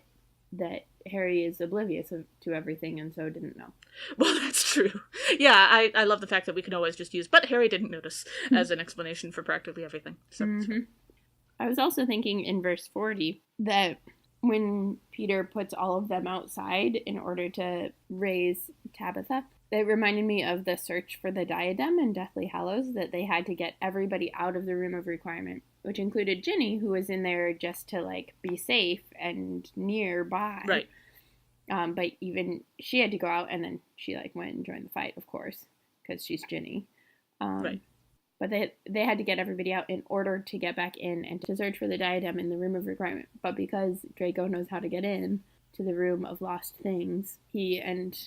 that Harry is oblivious to everything and so didn't know. Well, that's true. Yeah, I love the fact that we can always just use, but Harry didn't notice, as an explanation for practically everything. So, mm-hmm. I was also thinking in verse 40 that when Peter puts all of them outside in order to raise Tabitha, it reminded me of the search for the diadem in Deathly Hallows, that they had to get everybody out of the room of requirement, which included Ginny, who was in there just to, like, be safe and nearby. Right. But even she had to go out, and then she, like, went and joined the fight, of course, because she's Ginny. Right. But they had to get everybody out in order to get back in and to search for the diadem in the room of requirement. But because Draco knows how to get in to the room of lost things, he and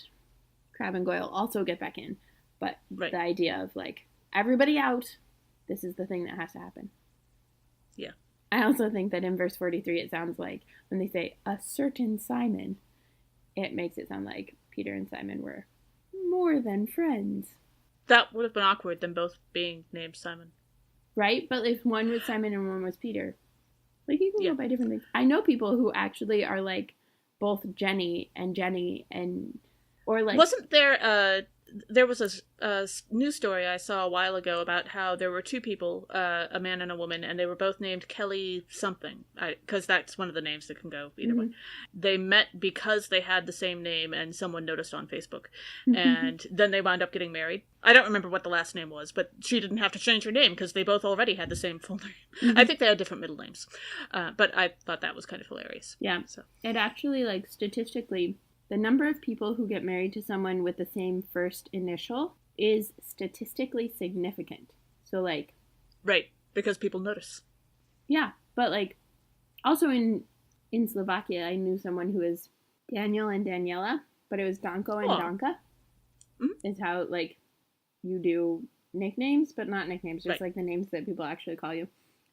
Crabbe and Goyle also get back in. But the idea of, like, everybody out, this is the thing that has to happen. Yeah. I also think that in verse 43, it sounds like when they say a certain Simon, it makes it sound like Peter and Simon were more than friends. That would have been awkward, them both being named Simon. Right? But if one was Simon and one was Peter, like, you can go by different things. I know people who actually are, like, both Jenny, and, or, like... Wasn't there was a news story I saw a while ago about how there were two people, a man and a woman, and they were both named Kelly something, because that's one of the names that can go either way. They met because they had the same name, and someone noticed on Facebook, and then they wound up getting married. I don't remember what the last name was, but she didn't have to change her name because they both already had the same full name. I think they had different middle names, but I thought that was kind of hilarious. Yeah, so it actually, like, statistically... The number of people who get married to someone with the same first initial is statistically significant. So, like... Right, because people notice. Yeah, but, like, also in Slovakia, I knew someone who was Daniel and Daniela, but it was Danko and Danka. Is how, like, you do nicknames, but not nicknames, just, like, the names that people actually call you.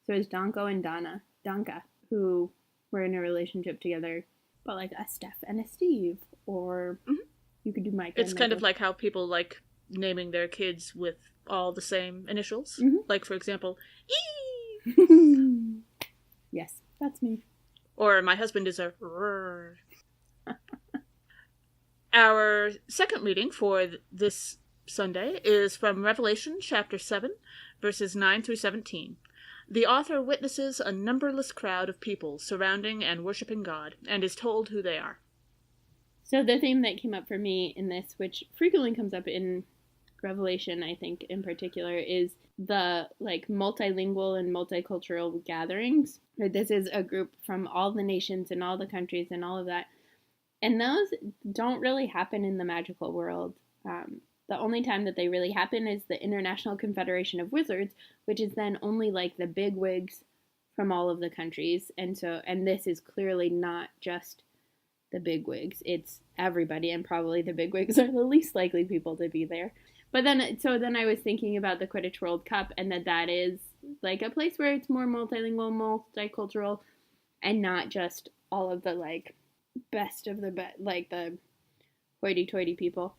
So it was Danko and Danka, who were in a relationship together, but, like, a Steph and a Steve. Or you could do Mike. It's kind of like how people like naming their kids with all the same initials. Like, for example, E! Yes, that's me. Or my husband is a R. Our second reading for this Sunday is from Revelation chapter 7, verses 9 through 17. The author witnesses a numberless crowd of people surrounding and worshiping God, and is told who they are. So the theme that came up for me in this, which frequently comes up in Revelation, I think, in particular, is the, like, multilingual and multicultural gatherings. This is a group from all the nations and all the countries and all of that. And those don't really happen in the magical world. The only time that they really happen is the International Confederation of Wizards, which is then only, like, the bigwigs from all of the countries. And this is clearly not just the bigwigs. It's everybody, and probably the bigwigs are the least likely people to be there. But then I was thinking about the Quidditch World Cup, and that is, like, a place where it's more multilingual, multicultural, and not just all of the, like, best of the best, like, the hoity-toity people.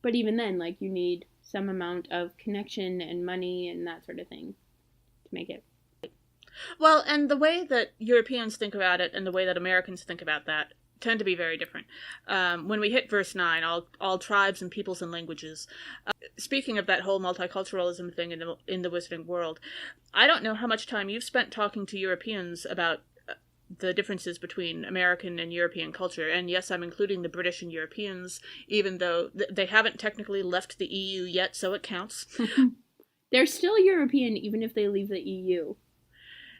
But even then, like, you need some amount of connection and money and that sort of thing to make it. Well, and the way that Europeans think about it and the way that Americans think about that tend to be very different. When we hit verse 9, all tribes and peoples and languages. Speaking of that whole multiculturalism thing in the wizarding world, I don't know how much time you've spent talking to Europeans about the differences between American and European culture. And yes, I'm including the British and Europeans, even though they haven't technically left the EU yet, so it counts. They're still European even if they leave the EU.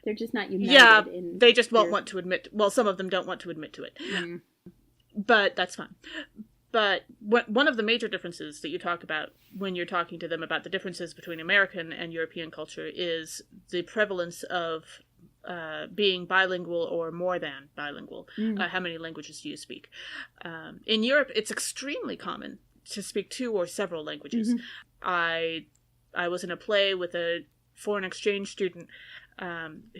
They're just not united. Yeah, they just won't want to admit... Well, some of them don't want to admit to it. But that's fine. But one of the major differences that you talk about when you're talking to them about the differences between American and European culture is the prevalence of being bilingual or more than bilingual. How many languages do you speak? In Europe, it's extremely common to speak 2 or several languages. I was in a play with a foreign exchange student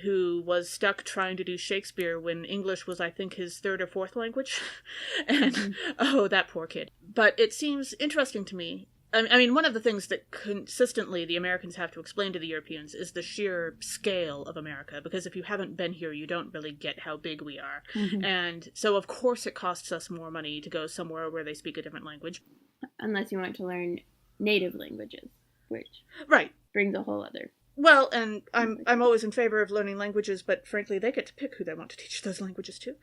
who was stuck trying to do Shakespeare when English was, I think, his 3rd or 4th language. And, oh, that poor kid. But it seems interesting to me. I mean, one of the things that consistently the Americans have to explain to the Europeans is the sheer scale of America, because if you haven't been here, you don't really get how big we are. And so, of course, it costs us more money to go somewhere where they speak a different language. Unless you want to learn native languages, which brings a whole other... Well, and I'm always in favor of learning languages, but frankly, they get to pick who they want to teach those languages to.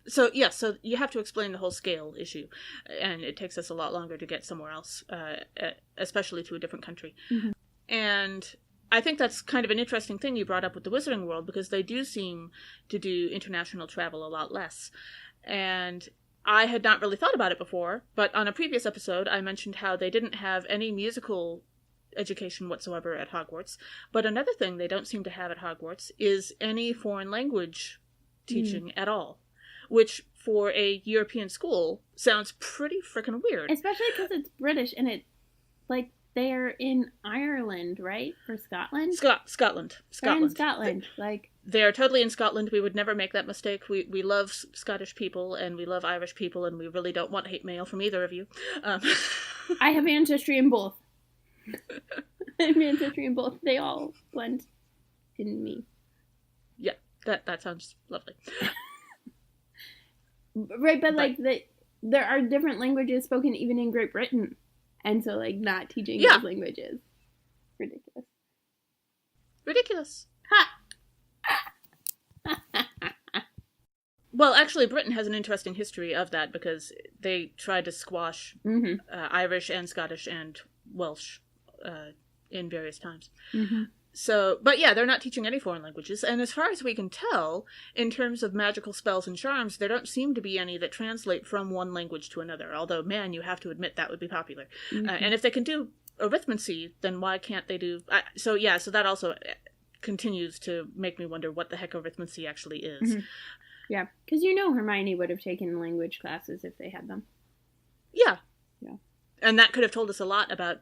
So, yeah, so you have to explain the whole scale issue, and it takes us a lot longer to get somewhere else, especially to a different country. And I think that's kind of an interesting thing you brought up with the Wizarding World, because they do seem to do international travel a lot less. And I had not really thought about it before, but on a previous episode, I mentioned how they didn't have any musical education whatsoever at Hogwarts. But another thing they don't seem to have at Hogwarts is any foreign language teaching at all. Which, for a European school, sounds pretty frickin' weird. Especially because it's British, and it, like, they're in Ireland, right? Or Scotland? Scotland. They're in Scotland. They're totally in Scotland. We would never make that mistake. We love Scottish people, and we love Irish people, and we really don't want hate mail from either of you. I have ancestry in both. I have ancestry in both. They all blend in me. Yeah, that sounds lovely. Right, but there are different languages spoken even in Great Britain, and so not teaching those languages, ridiculous. Ha! Well, actually, Britain has an interesting history of that, because they tried to squash Irish and Scottish and Welsh in various times. So, but yeah, they're not teaching any foreign languages, and as far as we can tell, in terms of magical spells and charms, there don't seem to be any that translate from one language to another, although, man, you have to admit that would be popular. And if they can do arithmancy, then why can't they do... So that also continues to make me wonder what the heck arithmancy actually is. Yeah, because Hermione would have taken language classes if they had them. Yeah. And that could have told us a lot about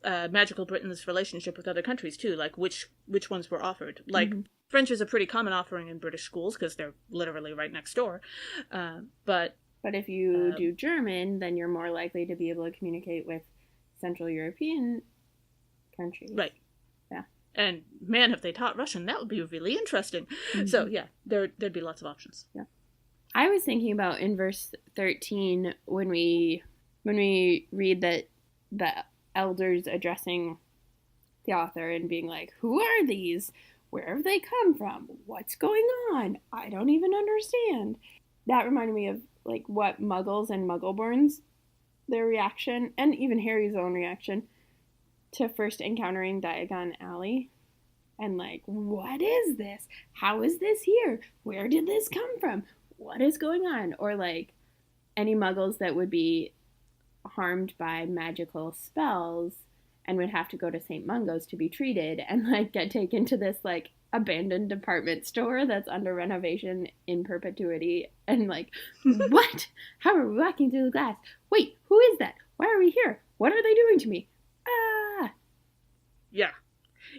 magical Britain's relationship with other countries too, like which ones were offered. Like French is a pretty common offering in British schools because they're literally right next door. But if you do German, then you're more likely to be able to communicate with Central European countries. Right. Yeah. And man, if they taught Russian, that would be really interesting. So yeah, there'd be lots of options. Yeah. I was thinking about in verse 13 when we read that the elders addressing the author and being like, who are these? Where have they come from? What's going on? I don't even understand. That reminded me of what Muggles and Muggleborns, their reaction, and even Harry's own reaction to first encountering Diagon Alley. And what is this? How is this here? Where did this come from? What is going on? Or any Muggles that would be harmed by magical spells and would have to go to St. Mungo's to be treated and get taken to this abandoned department store that's under renovation in perpetuity and what? How are we walking through the glass? Wait, who is that? Why are we here? What are they doing to me?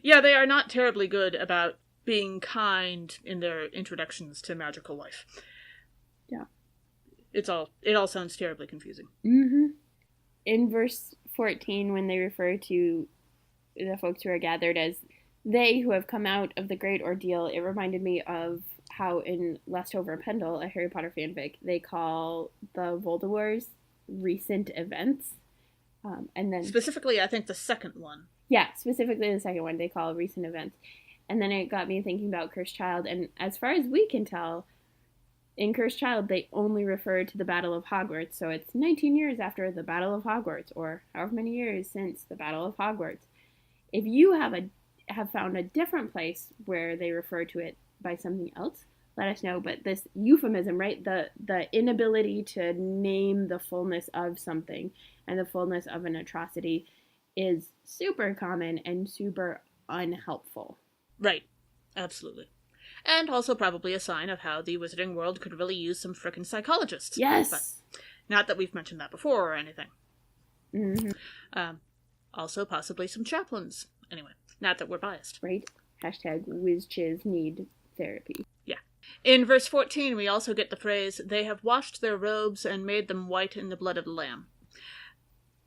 Yeah, they are not terribly good about being kind in their introductions to magical life. Yeah. It all sounds terribly confusing. In verse 14, when they refer to the folks who are gathered as they who have come out of the great ordeal, it reminded me of how in Lust Over Pendle, a Harry Potter fanfic, they call the Voldemorts recent events. And then specifically, I think the second one. Yeah, specifically the second one they call recent events. And then it got me thinking about Cursed Child, and as far as we can tell, in Cursed Child, they only refer to the Battle of Hogwarts, so it's 19 years after the Battle of Hogwarts, or however many years since the Battle of Hogwarts. If you have found a different place where they refer to it by something else, let us know. But this euphemism, right, the inability to name the fullness of something and the fullness of an atrocity is super common and super unhelpful. Right. Absolutely. And also probably a sign of how the wizarding world could really use some frickin' psychologists. Yes! But not that we've mentioned that before or anything. Mm-hmm. Also possibly some chaplains. Anyway, not that we're biased. Right? Hashtag WizChiz need therapy. Yeah. In verse 14, we also get the phrase, "They have washed their robes and made them white in the blood of the Lamb."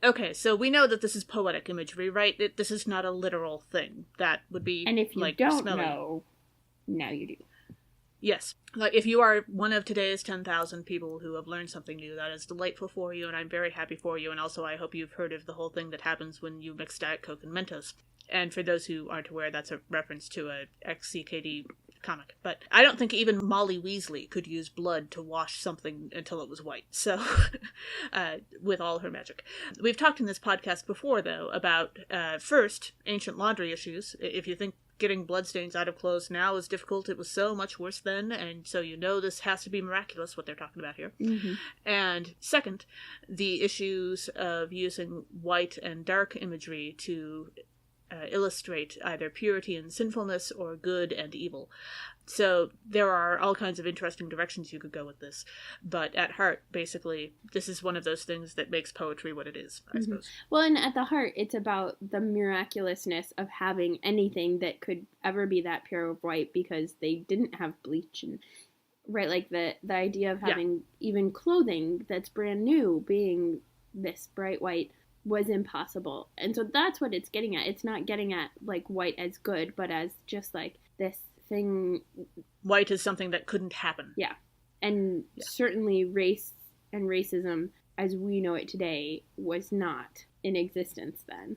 Okay, so we know that this is poetic imagery, right? This is not a literal thing. That would be, and if you like, don't smelly. know, now you do. Yes. Like, if you are one of today's 10,000 people who have learned something new, that is delightful for you, and I'm very happy for you, and also I hope you've heard of the whole thing that happens when you mix Diet Coke and Mentos. And for those who aren't aware, that's a reference to a XCKD comic. But I don't think even Molly Weasley could use blood to wash something until it was white. So, with all her magic. We've talked in this podcast before, though, about, first, ancient laundry issues. If you think getting bloodstains out of clothes now is difficult, it was so much worse then, and so you know this has to be miraculous, what they're talking about here. Mm-hmm. And second, the issues of using white and dark imagery to illustrate either purity and sinfulness or good and evil. So there are all kinds of interesting directions you could go with this, but at heart, basically, this is one of those things that makes poetry what it is, I suppose. Well, and at the heart, it's about the miraculousness of having anything that could ever be that pure of white because they didn't have bleach and right, like the idea of having even clothing that's brand new being this bright white was impossible. And so that's what it's getting at. It's not getting at like white as good, but as just like this thing. White is something that couldn't happen. Yeah. And certainly race and racism as we know it today was not in existence then.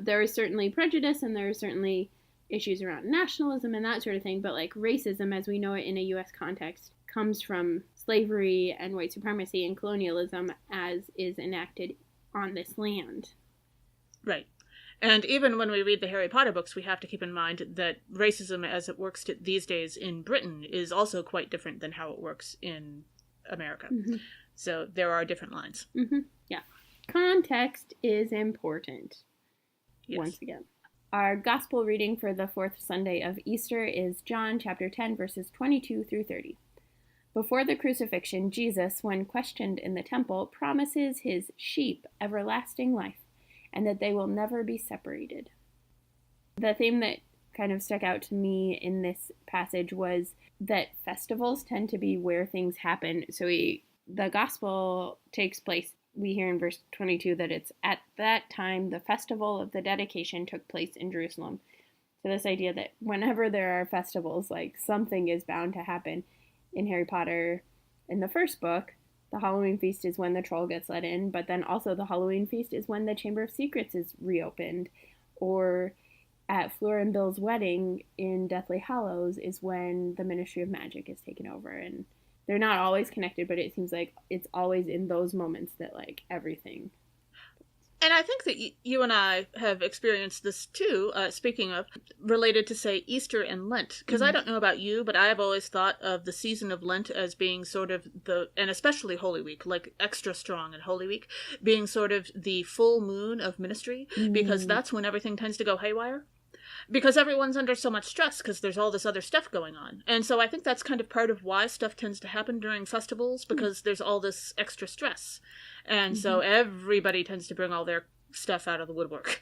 There is certainly prejudice and there are certainly issues around nationalism and that sort of thing, but like racism as we know it in a U.S. context comes from slavery and white supremacy and colonialism as is enacted on this land. Right. And even when we read the Harry Potter books, we have to keep in mind that racism as it works these days in Britain is also quite different than how it works in America. Mm-hmm. So there are different lines. Mm-hmm. Yeah. Context is important. Yes. Once again. Our gospel reading for the fourth Sunday of Easter is John chapter 10, verses 22 through 30. Before the crucifixion, Jesus, when questioned in the temple, promises his sheep everlasting life, and that they will never be separated. The theme that kind of stuck out to me in this passage was that festivals tend to be where things happen. So the gospel takes place, we hear in verse 22 that it's at that time the festival of the dedication took place in Jerusalem. So this idea that whenever there are festivals, like something is bound to happen. In Harry Potter, in the first book, the Halloween feast is when the troll gets let in, but then also the Halloween feast is when the Chamber of Secrets is reopened. Or at Fleur and Bill's wedding in Deathly Hallows is when the Ministry of Magic is taken over. And they're not always connected, but it seems like it's always in those moments that, like, everything. And I think that you and I have experienced this too, speaking of, related to, say, Easter and Lent. Because I don't know about you, but I've always thought of the season of Lent as being sort of and especially Holy Week, like extra strong in Holy Week, being sort of the full moon of ministry, because that's when everything tends to go haywire. Because everyone's under so much stress because there's all this other stuff going on. And so I think that's kind of part of why stuff tends to happen during festivals, because there's all this extra stress. And so everybody tends to bring all their stuff out of the woodwork,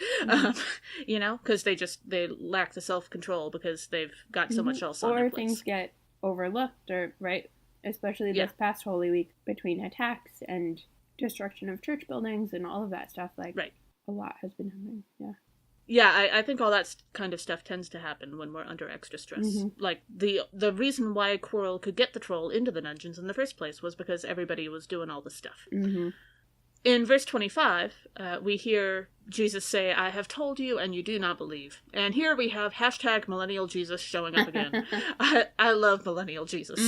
you know, because they lack the self-control because they've got so much else on their plates. Or things get overlooked, or, right, especially this past Holy Week between attacks and destruction of church buildings and all of that stuff. Like, a lot has been happening, Yeah, I think all that kind of stuff tends to happen when we're under extra stress. Like, the reason why Quirrell could get the troll into the dungeons in the first place was because everybody was doing all this stuff. In verse 25, we hear Jesus say, "I have told you and you do not believe." And here we have hashtag Millennial Jesus showing up again. I love Millennial Jesus.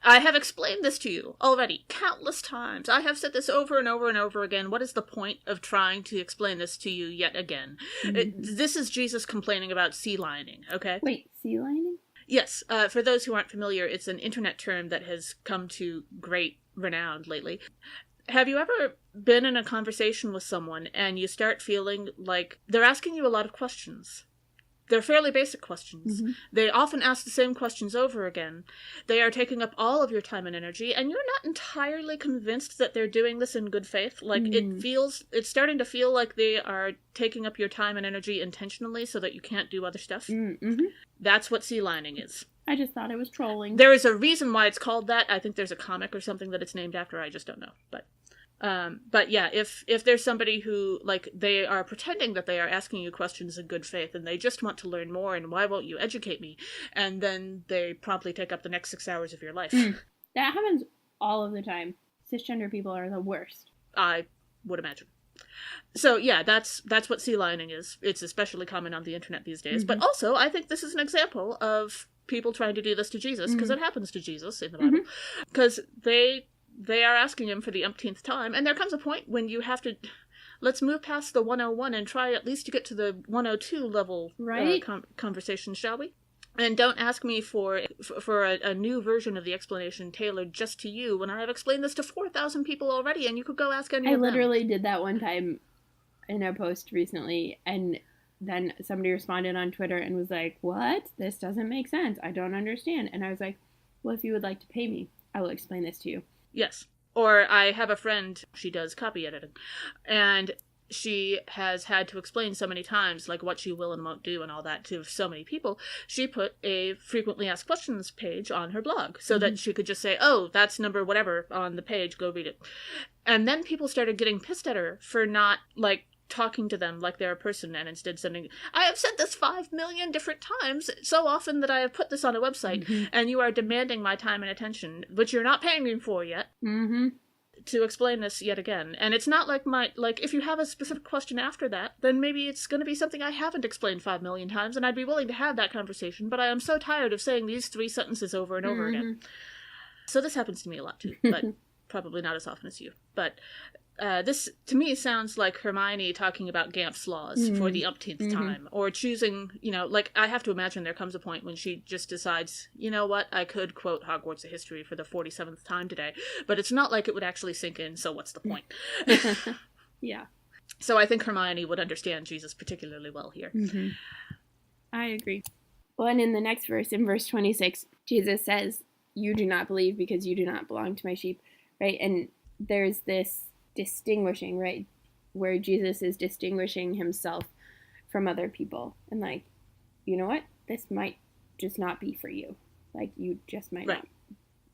I have explained this to you already countless times. I have said this over and over and over again. What is the point of trying to explain this to you yet again? This is Jesus complaining about sea lining, okay? Wait, sea lining? Yes. For those who aren't familiar, it's an internet term that has come to great renown lately. Have you ever been in a conversation with someone and you start feeling like they're asking you a lot of questions? They're fairly basic questions. Mm-hmm. They often ask the same questions over again. They are taking up all of your time and energy, and you're not entirely convinced that they're doing this in good faith. Like, it's starting to feel like they are taking up your time and energy intentionally so that you can't do other stuff. Mm-hmm. That's what sea lining is. I just thought it was trolling. There is a reason why it's called that. I think there's a comic or something that it's named after. I just don't know. But yeah, if there's somebody who, like, they are pretending that they are asking you questions in good faith and they just want to learn more and why won't you educate me, and then they promptly take up the next 6 hours of your life. That happens all of the time. Cisgender people are the worst. I would imagine. So yeah, that's what sea lining is. It's especially common on the internet these days. But also, I think this is an example of people trying to do this to Jesus, because it happens to Jesus in the Bible. Because they are asking him for the umpteenth time, and there comes a point when you have to, let's move past the 101 and try at least to get to the 102 level conversation, shall we? And don't ask me for a new version of the explanation tailored just to you when I have explained this to 4,000 people already, and you could go ask any of them. I literally did that one time in a post recently, and then somebody responded on Twitter and was like, "What? This doesn't make sense. I don't understand." And I was like, "Well, if you would like to pay me, I will explain this to you." Yes. Or I have a friend, she does copy editing, and she has had to explain so many times, like, what she will and won't do and all that to so many people. She put a frequently asked questions page on her blog so that she could just say, oh, that's number whatever on the page, go read it. And then people started getting pissed at her for not, like, talking to them like they're a person, and instead sending, I have said this 5 million different times, so often that I have put this on a website, and you are demanding my time and attention, which you're not paying me for yet, to explain this yet again. And it's not like if you have a specific question after that, then maybe it's going to be something I haven't explained 5 million times, and I'd be willing to have that conversation, but I am so tired of saying these 3 sentences over and over again. So this happens to me a lot too, but probably not as often as you. But this, to me, sounds like Hermione talking about Gamp's laws for the umpteenth time, or choosing, like, I have to imagine there comes a point when she just decides, you know what, I could quote Hogwarts a History for the 47th time today, but it's not like it would actually sink in, so what's the point? Yeah. So I think Hermione would understand Jesus particularly well here. I agree. Well, and in the next verse, in verse 26, Jesus says, "You do not believe because you do not belong to my sheep," right? And there's this distinguishing, right, where Jesus is distinguishing himself from other people, and like, you know what, this might just not be for you, like, you just might not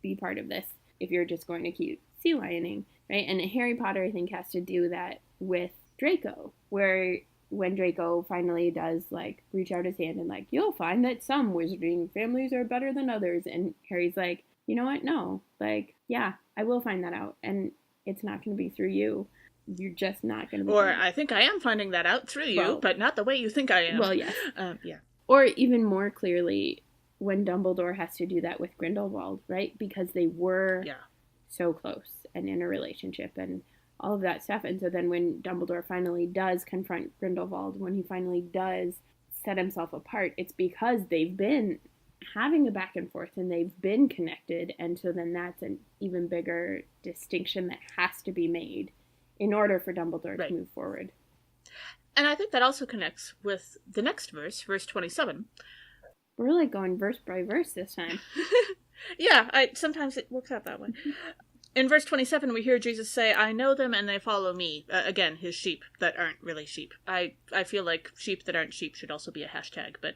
be part of this if you're just going to keep sea lioning, right? And Harry Potter, I think, has to do that with Draco, where when Draco finally does, like, reach out his hand and, like, you'll find that some wizarding families are better than others, and Harry's like, you know what, no, like, yeah, I will find that out, and it's not going to be through you. You're just not going to be. Or I think I am finding that out through you, but not the way you think I am. Well, yes. Yeah. Or even more clearly, when Dumbledore has to do that with Grindelwald, right? Because they were so close and in a relationship and all of that stuff. And so then when Dumbledore finally does confront Grindelwald, when he finally does set himself apart, it's because they've been having a back and forth and they've been connected, and so then that's an even bigger distinction that has to be made in order for Dumbledore to move forward. And I think that also connects with the next verse, verse 27. We're like going verse by verse this time. Yeah, sometimes it works out that way. In verse 27, we hear Jesus say, I know them and they follow me. Again, his sheep that aren't really sheep. I feel like sheep that aren't sheep should also be a hashtag, but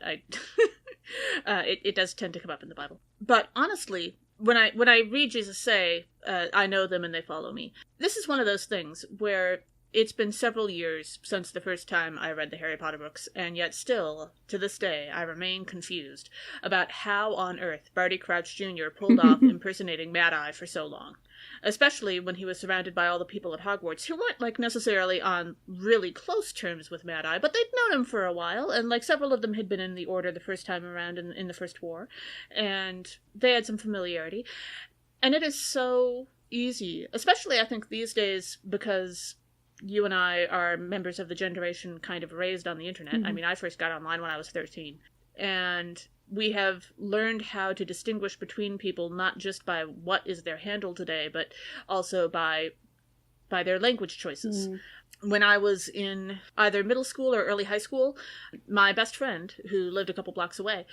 it does tend to come up in the Bible. But honestly, when I read Jesus say, I know them and they follow me, this is one of those things where it's been several years since the first time I read the Harry Potter books, and yet still, to this day, I remain confused about how on earth Barty Crouch Jr. pulled off impersonating Mad-Eye for so long. Especially when he was surrounded by all the people at Hogwarts who weren't, like, necessarily on really close terms with Mad-Eye, but they'd known him for a while, and, like, several of them had been in the Order the first time around in the First War, and they had some familiarity. And it is so easy, especially, I think, these days, because you and I are members of the generation kind of raised on the internet. I mean, I first got online when I was 13. And we have learned how to distinguish between people not just by what is their handle today, but also by by their language choices. When I was in either middle school or early high school, my best friend, who lived a couple blocks away,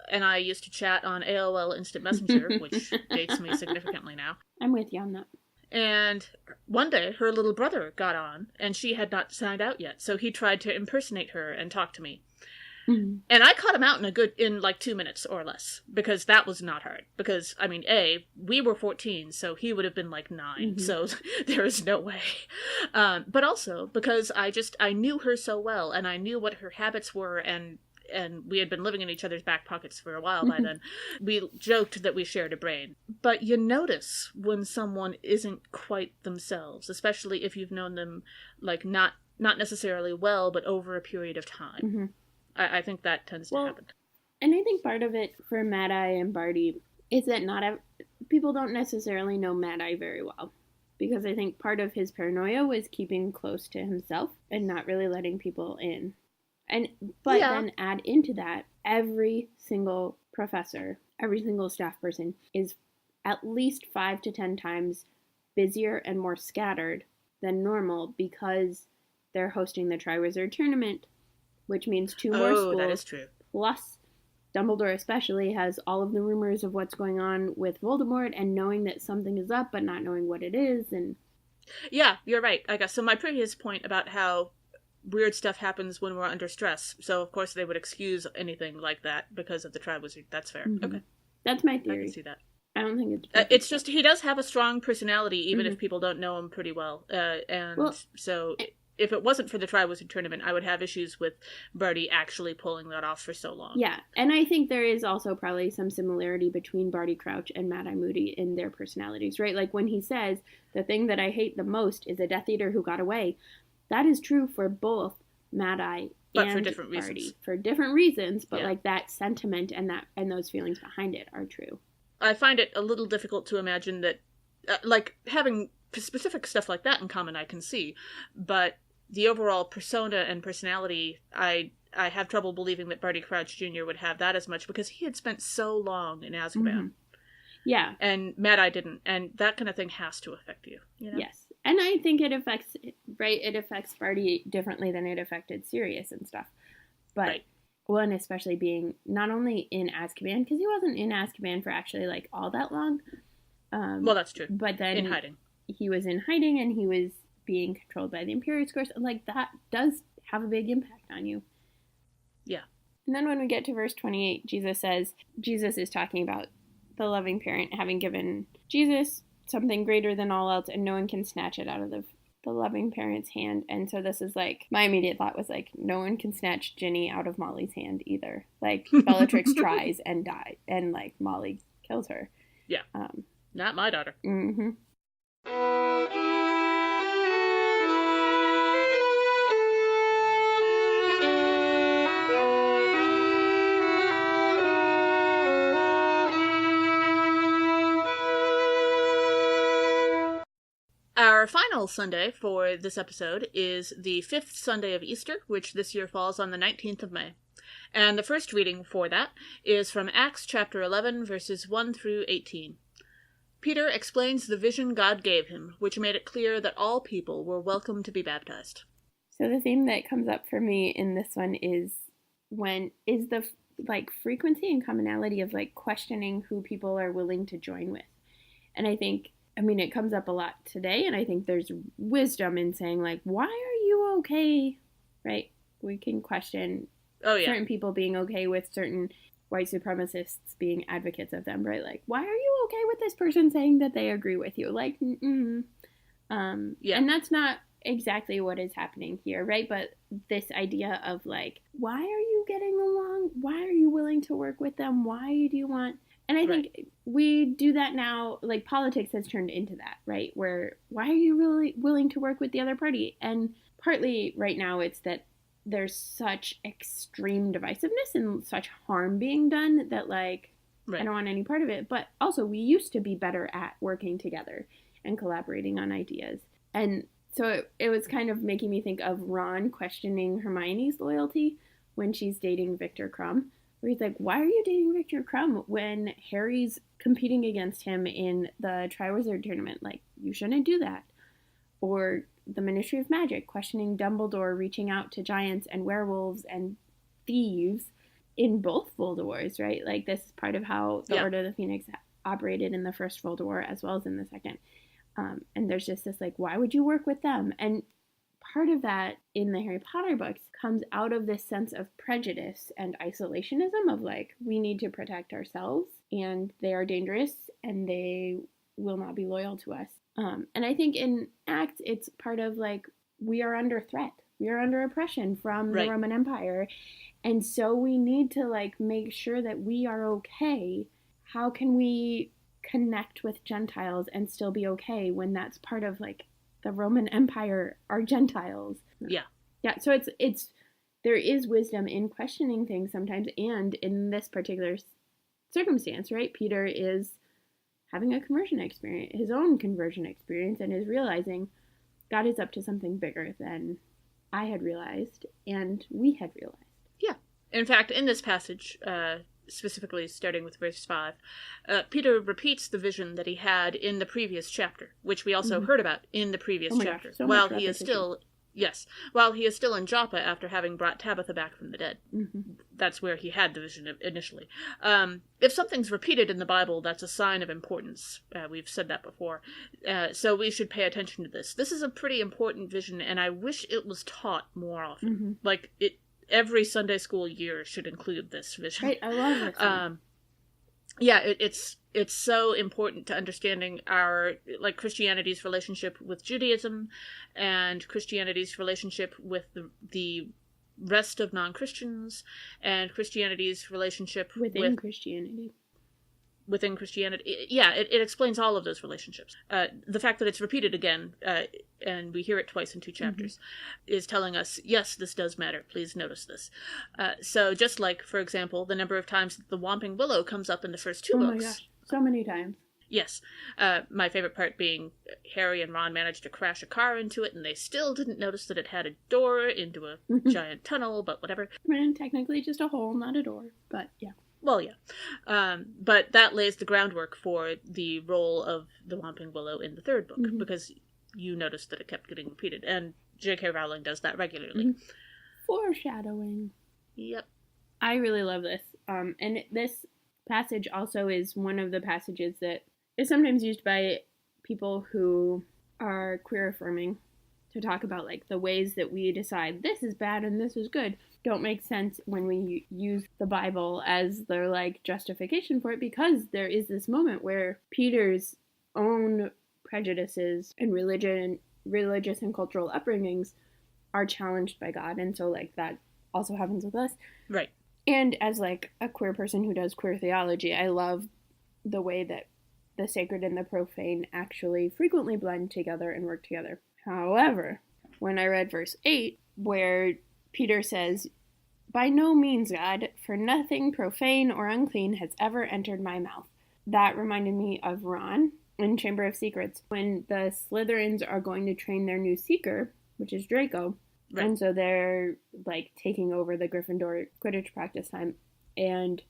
and I used to chat on AOL Instant Messenger, which dates me significantly now. I'm with you on that. And one day, her little brother got on, and she had not signed out yet, so he tried to impersonate her and talk to me. And I caught him out in like 2 minutes or less, because that was not hard. Because, I mean, we were 14, so he would have been like 9, so there is no way. But also, because I knew her so well, and I knew what her habits were, and we had been living in each other's back pockets for a while by then, we joked that we shared a brain. But you notice when someone isn't quite themselves, especially if you've known them, like, not necessarily well, but over a period of time. I think that tends to happen. And I think part of it for Mad-Eye and Barty is that people don't necessarily know Mad-Eye very well. Because I think part of his paranoia was keeping close to himself and not really letting people in. But then add into that, every single professor, every single staff person is at least 5 to 10 times busier and more scattered than normal because they're hosting the Triwizard Tournament, which means 2 more schools. Oh, that is true. Plus, Dumbledore especially has all of the rumors of what's going on with Voldemort and knowing that something is up but not knowing what it is. And yeah, you're right, I guess. So my previous point about how weird stuff happens when we're under stress, so of course they would excuse anything like that because of the Triwizard. That's fair. Okay. That's my theory. I can see that. I don't think it's... it's just, he does have a strong personality, even if people don't know him pretty well. If it wasn't for the Triwizard Tournament, I would have issues with Barty actually pulling that off for so long. Yeah, and I think there is also probably some similarity between Barty Crouch and Mad-Eye Moody in their personalities, right? Like when he says, the thing that I hate the most is a Death Eater who got away. That is true for both Mad-Eye and for different Barty. reasons. For different reasons, but like that sentiment and those feelings behind it are true. I find it a little difficult to imagine that, like, having specific stuff like that in common I can see, but the overall persona and personality, I have trouble believing that Barty Crouch Jr. would have that as much, because he had spent so long in Azkaban. Yeah. And Mad-Eye didn't, and that kind of thing has to affect you, you know? Yes. And I think it affects Barty differently than it affected Sirius and stuff. But one, especially being not only in Azkaban, because he wasn't in Azkaban for actually, like, all that long. Well, that's true. But then... in hiding. He was in hiding, and he was being controlled by the Imperius Curse. Like, that does have a big impact on you. Yeah. And then when we get to verse 28, Jesus is talking about the loving parent having given Jesus something greater than all else, and no one can snatch it out of the loving parent's hand. And so this is like, my immediate thought was like, no one can snatch Ginny out of Molly's hand either. Like, Bellatrix tries and dies, and like Molly kills her. Yeah. Not my daughter. Mm-hmm. Our final Sunday for this episode is the 5th Sunday of Easter, which this year falls on the 19th of May. And the first reading for that is from Acts chapter 11, verses 1 through 18. Peter explains the vision God gave him, which made it clear that all people were welcome to be baptized. So the theme that comes up for me in this one is the like frequency and commonality of like questioning who people are willing to join with. And I think, it comes up a lot today, and I think there's wisdom in saying, like, why are you okay, right? We can question certain people being okay with certain white supremacists being advocates of them, right? Like, why are you okay with this person saying that they agree with you? Like, and that's not exactly what is happening here, right? But this idea of, like, why are you getting along? Why are you willing to work with them? Why do you want... And I think we do that now, like politics has turned into that, right? Where, why are you really willing to work with the other party? And partly right now it's that there's such extreme divisiveness and such harm being done that, like, I don't want any part of it. But also we used to be better at working together and collaborating on ideas. And so it was kind of making me think of Ron questioning Hermione's loyalty when she's dating Victor Crumb. Where he's like, why are you dating Victor Crumb when Harry's competing against him in the Triwizard Tournament? Like, you shouldn't do that. Or the Ministry of Magic, questioning Dumbledore reaching out to giants and werewolves and thieves in both World Wars, right? Like, this is part of how the Order of the Phoenix operated in the first World War as well as in the second. And there's just this, like, why would you work with them? And part of that in the Harry Potter books comes out of this sense of prejudice and isolationism of, like, we need to protect ourselves, and they are dangerous, and they will not be loyal to us. And I think in Acts, it's part of, like, we are under threat. We are under oppression from the Roman Empire. And so we need to, like, make sure that we are okay. How can we connect with Gentiles and still be okay when that's part of, like, the Roman Empire are Gentiles? Yeah. Yeah, so it's there is wisdom in questioning things sometimes, and in this particular circumstance, right? Peter is having a conversion experience, his own conversion experience, and is realizing God is up to something bigger than I had realized and we had realized. Yeah. In fact, in this passage, specifically starting with verse 5, Peter repeats the vision that he had in the previous chapter, which we also heard about in the previous chapter. Gosh, so while he is still in Joppa after having brought Tabitha back from the dead. That's where he had the vision initially. If something's repeated in the Bible, that's a sign of importance. We've said that before. So we should pay attention to this. This is a pretty important vision, and I wish it was taught more often. Like, every Sunday school year should include this vision. Right, I love it. Yeah, it's so important to understanding our, like, Christianity's relationship with Judaism and Christianity's relationship with the rest of non-Christians and Christianity's relationship within Christianity. Yeah, it explains all of those relationships. The fact that it's repeated again, and we hear it twice in 2 chapters, is telling us, yes, this does matter. Please notice this. So just like, for example, the number of times that the Whomping Willow comes up in the first 2 books. Oh my gosh, so many times. Yes. My favorite part being Harry and Ron managed to crash a car into it, and they still didn't notice that it had a door into a giant tunnel, but whatever. And technically just a hole, not a door, but yeah. Well, yeah. But that lays the groundwork for the role of the Whomping Willow in the 3rd book, because you noticed that it kept getting repeated, and J.K. Rowling does that regularly. Foreshadowing. Yep. I really love this. And this passage also is one of the passages that is sometimes used by people who are queer affirming to talk about, like, the ways that we decide this is bad and this is good don't make sense when we use the Bible as their, like, justification for it, because there is this moment where Peter's own prejudices and religious and cultural upbringings are challenged by God, and so, like, that also happens with us. Right. And as, like, a queer person who does queer theology, I love the way that the sacred and the profane actually frequently blend together and work together. However, when I read verse 8, where Peter says, "By no means, God, for nothing profane or unclean has ever entered my mouth," that reminded me of Ron in Chamber of Secrets, when the Slytherins are going to train their new Seeker, which is Draco. Right. And so they're, like, taking over the Gryffindor Quidditch practice time. And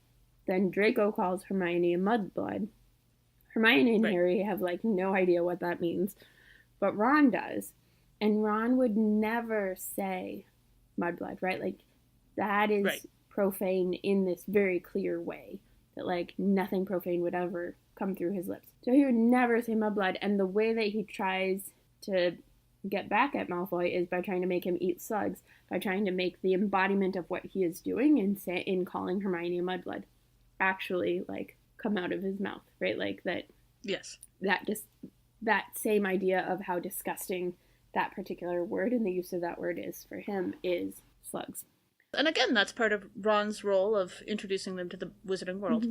then Draco calls Hermione a mudblood. Hermione and Harry have, like, no idea what that means. But Ron does. And Ron would never say mudblood, right? Like, that is profane in this very clear way. That, like, nothing profane would ever come through his lips. So he would never say mudblood. And the way that he tries to get back at Malfoy is by trying to make him eat slugs, by trying to make the embodiment of what he is doing in calling Hermione a mudblood actually, like, come out of his mouth, right? Like, that. Yes. That same idea of how disgusting that particular word and the use of that word is for him is slugs. And again, that's part of Ron's role of introducing them to the wizarding world.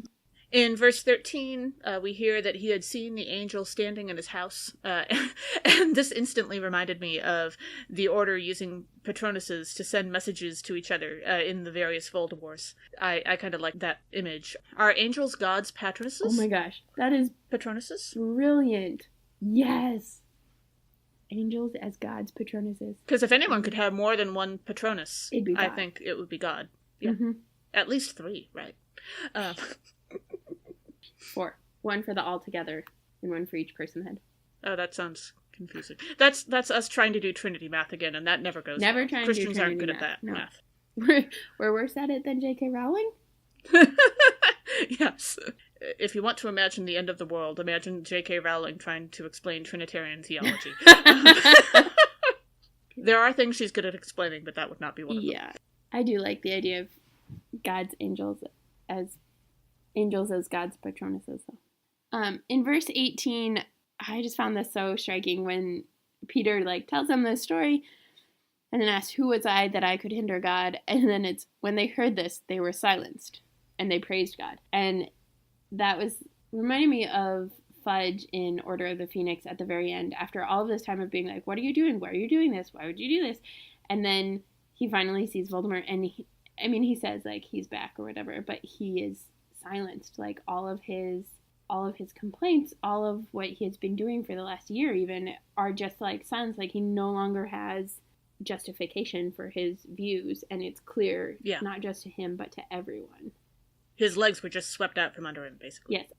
In verse 13, we hear that he had seen the angel standing in his house, and this instantly reminded me of the Order using Patronuses to send messages to each other in the various Voldemorts. I kind of like that image. Are angels God's patronuses? Oh my gosh, that is Patronuses? Brilliant. Yes. Angels as God's patronuses. Because if anyone could have more than one Patronus, it'd be God. I think it would be God. Yeah. At least 3, right? 4. 1 for the all together and 1 for each person head. Oh, that sounds confusing. That's us trying to do Trinity math again, and that never goes Never well. trying Christians to do aren't Trinity good at that no. math. We're worse at it than J.K. Rowling? Yes. If you want to imagine the end of the world, imagine J.K. Rowling trying to explain Trinitarian theology. There are things she's good at explaining, but that would not be one of them. Yeah. I do like the idea of God's angels as God's patronuses, though. In verse 18, I just found this so striking when Peter, tells them this story and then asks, who was I that I could hinder God? And then it's, when they heard this, they were silenced and they praised God. And that was reminding me of Fudge in Order of the Phoenix at the very end, after all of this time of being like, what are you doing? Why are you doing this? Why would you do this? And then he finally sees Voldemort, and he says, he's back or whatever, but he is silenced. All of his complaints, all of what he has been doing for the last year even, are just silenced. He no longer has justification for his views, and it's clear, not just to him, but to everyone. His legs were just swept out from under him, basically. Yes.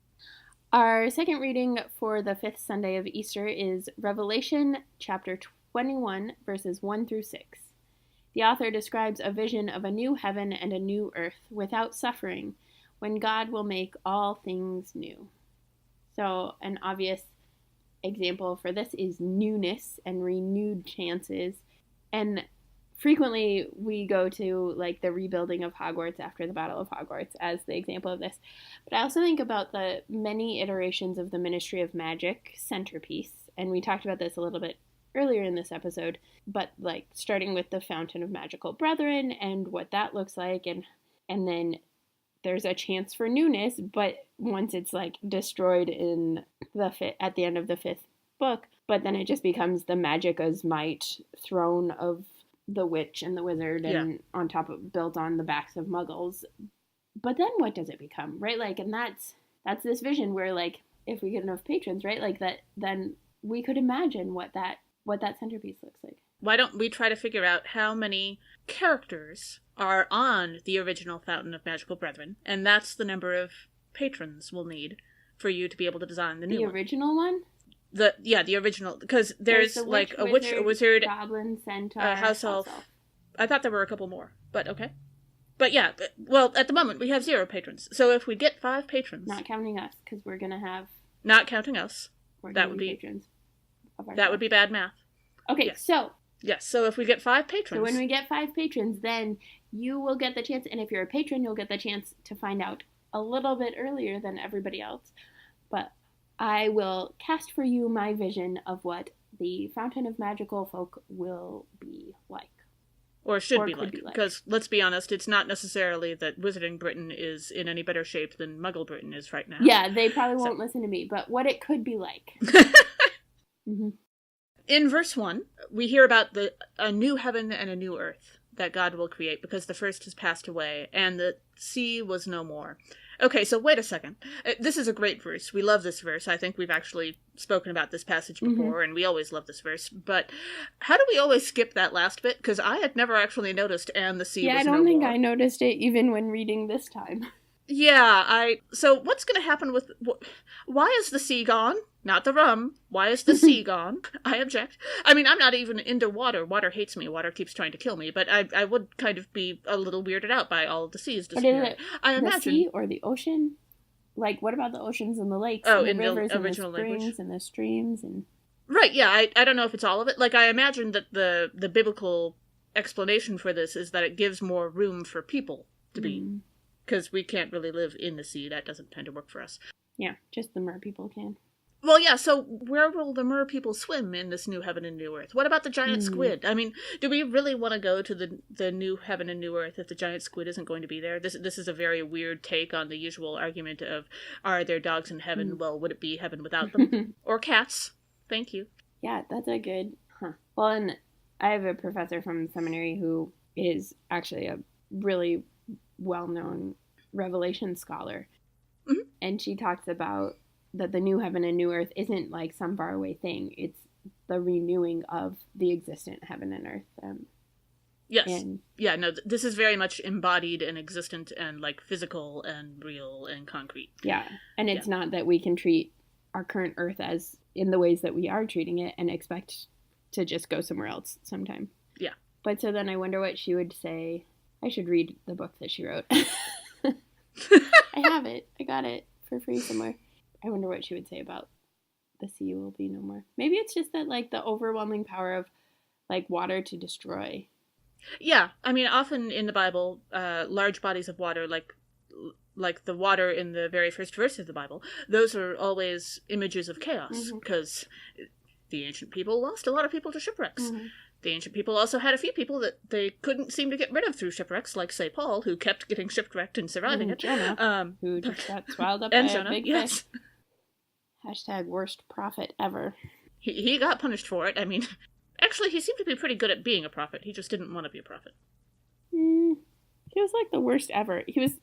Our second reading for the fifth Sunday of Easter is Revelation chapter 21, verses 1 through 6. The author describes a vision of a new heaven and a new earth without suffering, when God will make all things new. So, an obvious example for this is newness and renewed chances. And frequently we go to the rebuilding of Hogwarts after the Battle of Hogwarts as the example of this. But I also think about the many iterations of the Ministry of Magic centerpiece. And we talked about this a little bit earlier in this episode, but starting with the Fountain of Magical Brethren and what that looks like, and then there's a chance for newness, but once it's destroyed in at the end of the fifth book, but then it just becomes the Magica's Might throne of the witch and the wizard, and on top of, built on the backs of muggles. But then what does it become, right? And that's this vision where if we get enough patrons, right, that then we could imagine what that centerpiece looks like. Why don't we try to figure out how many characters are on the original Fountain of Magical Brethren, and that's the number of patrons we'll need for you to be able to design the new one. The original one? The original, because there's a witch, a wizard, goblin, centaur, house elf. I thought there were a couple more, but okay. But yeah, well, at the moment we have 0 patrons. So if we get 5 patrons, not counting us, because we're gonna have, not counting us, that would be patrons. That would be bad math. Okay, yes. So if we get 5 patrons, so when we get 5 patrons, then you will get the chance, and if you're a patron, you'll get the chance to find out a little bit earlier than everybody else. But I will cast for you my vision of what the Fountain of Magical Folk will be like. Or should be like. Because, let's be honest, it's not necessarily that Wizarding Britain is in any better shape than Muggle Britain is right now. Yeah, they probably won't listen to me, but what it could be like. Mm-hmm. In verse 1, we hear about a new heaven and a new earth that God will create, because the first has passed away, and the sea was no more. Okay, so wait a second. This is a great verse. We love this verse. I think we've actually spoken about this passage before, and we always love this verse. But how do we always skip that last bit? Because I had never actually noticed, and the sea was no more. Yeah, I don't think I noticed it even when reading this time. Yeah, so what's going to happen with... Why is the sea gone? Not the rum. Why is the sea gone? I object. I mean, I'm not even into water. Water hates me. Water keeps trying to kill me. But I would kind of be a little weirded out by all of the seas disappearing. But is it the sea or the ocean? What about the oceans and the lakes and the rivers the and the springs language? And the streams? And Right, yeah. I don't know if it's all of it. I imagine that the biblical explanation for this is that it gives more room for people to be. Because we can't really live in the sea. That doesn't tend to work for us. Yeah, just the mer people can. Well, yeah, so where will the mer people swim in this new heaven and new earth? What about the giant squid? I mean, do we really want to go to the new heaven and new earth if the giant squid isn't going to be there? This is a very weird take on the usual argument of, are there dogs in heaven? Well, would it be heaven without them? Or cats? Thank you. Yeah, that's a good... Well, and I have a professor from seminary who is actually a really well-known Revelation scholar. And she talks about that the new heaven and new earth isn't some faraway thing. It's the renewing of the existent heaven and earth. Yes. This is very much embodied and existent and physical and real and concrete. Yeah. And it's not that we can treat our current earth as in the ways that we are treating it and expect to just go somewhere else sometime. Yeah. But so then I wonder what she would say. I should read the book that she wrote. I have it. I got it for free somewhere. I wonder what she would say about the sea will be no more. Maybe it's just that, like, the overwhelming power of, like, water to destroy. Yeah, I mean, often in the Bible, large bodies of water, like the water in the very first verse of the Bible, those are always images of chaos, because the ancient people lost a lot of people to shipwrecks. Mm-hmm. The ancient people also had a few people that they couldn't seem to get rid of through shipwrecks, like, say, Paul, who kept getting shipwrecked and surviving it. Jonah, who just got swallowed up by Jonah, a big fish. Hashtag worst prophet ever. He got punished for it. I mean, actually, he seemed to be pretty good at being a prophet. He just didn't want to be a prophet. He was like the worst ever. He was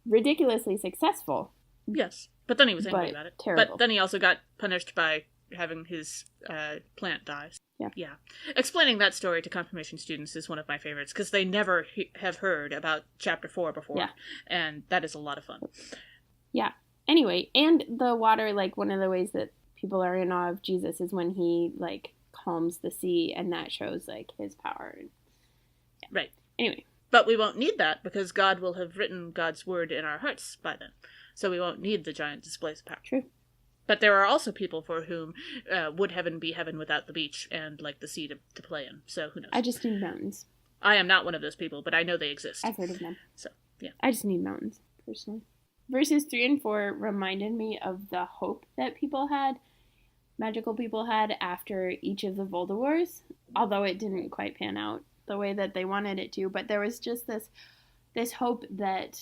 ridiculously successful. Yes, but then he was angry about it. Terrible. But then he also got punished by having his plant die. Yeah. Explaining that story to confirmation students is one of my favorites, because they never have heard about chapter 4 before, and that is a lot of fun. Yeah. Anyway, and the water, like, one of the ways that people are in awe of Jesus is when he, like, calms the sea, and that shows, like, his power. Yeah. Right. Anyway. But we won't need that, because God will have written God's word in our hearts by then. So we won't need the giant displays of power. True. But there are also people for whom would heaven be heaven without the beach and, like, the sea to play in. So who knows? I just need mountains. I am not one of those people, but I know they exist. I've heard of them. So, yeah. I just need mountains, personally. Verses 3 and 4 reminded me of the hope that magical people had after each of the Voldemorts, although it didn't quite pan out the way that they wanted it to. But there was just this hope that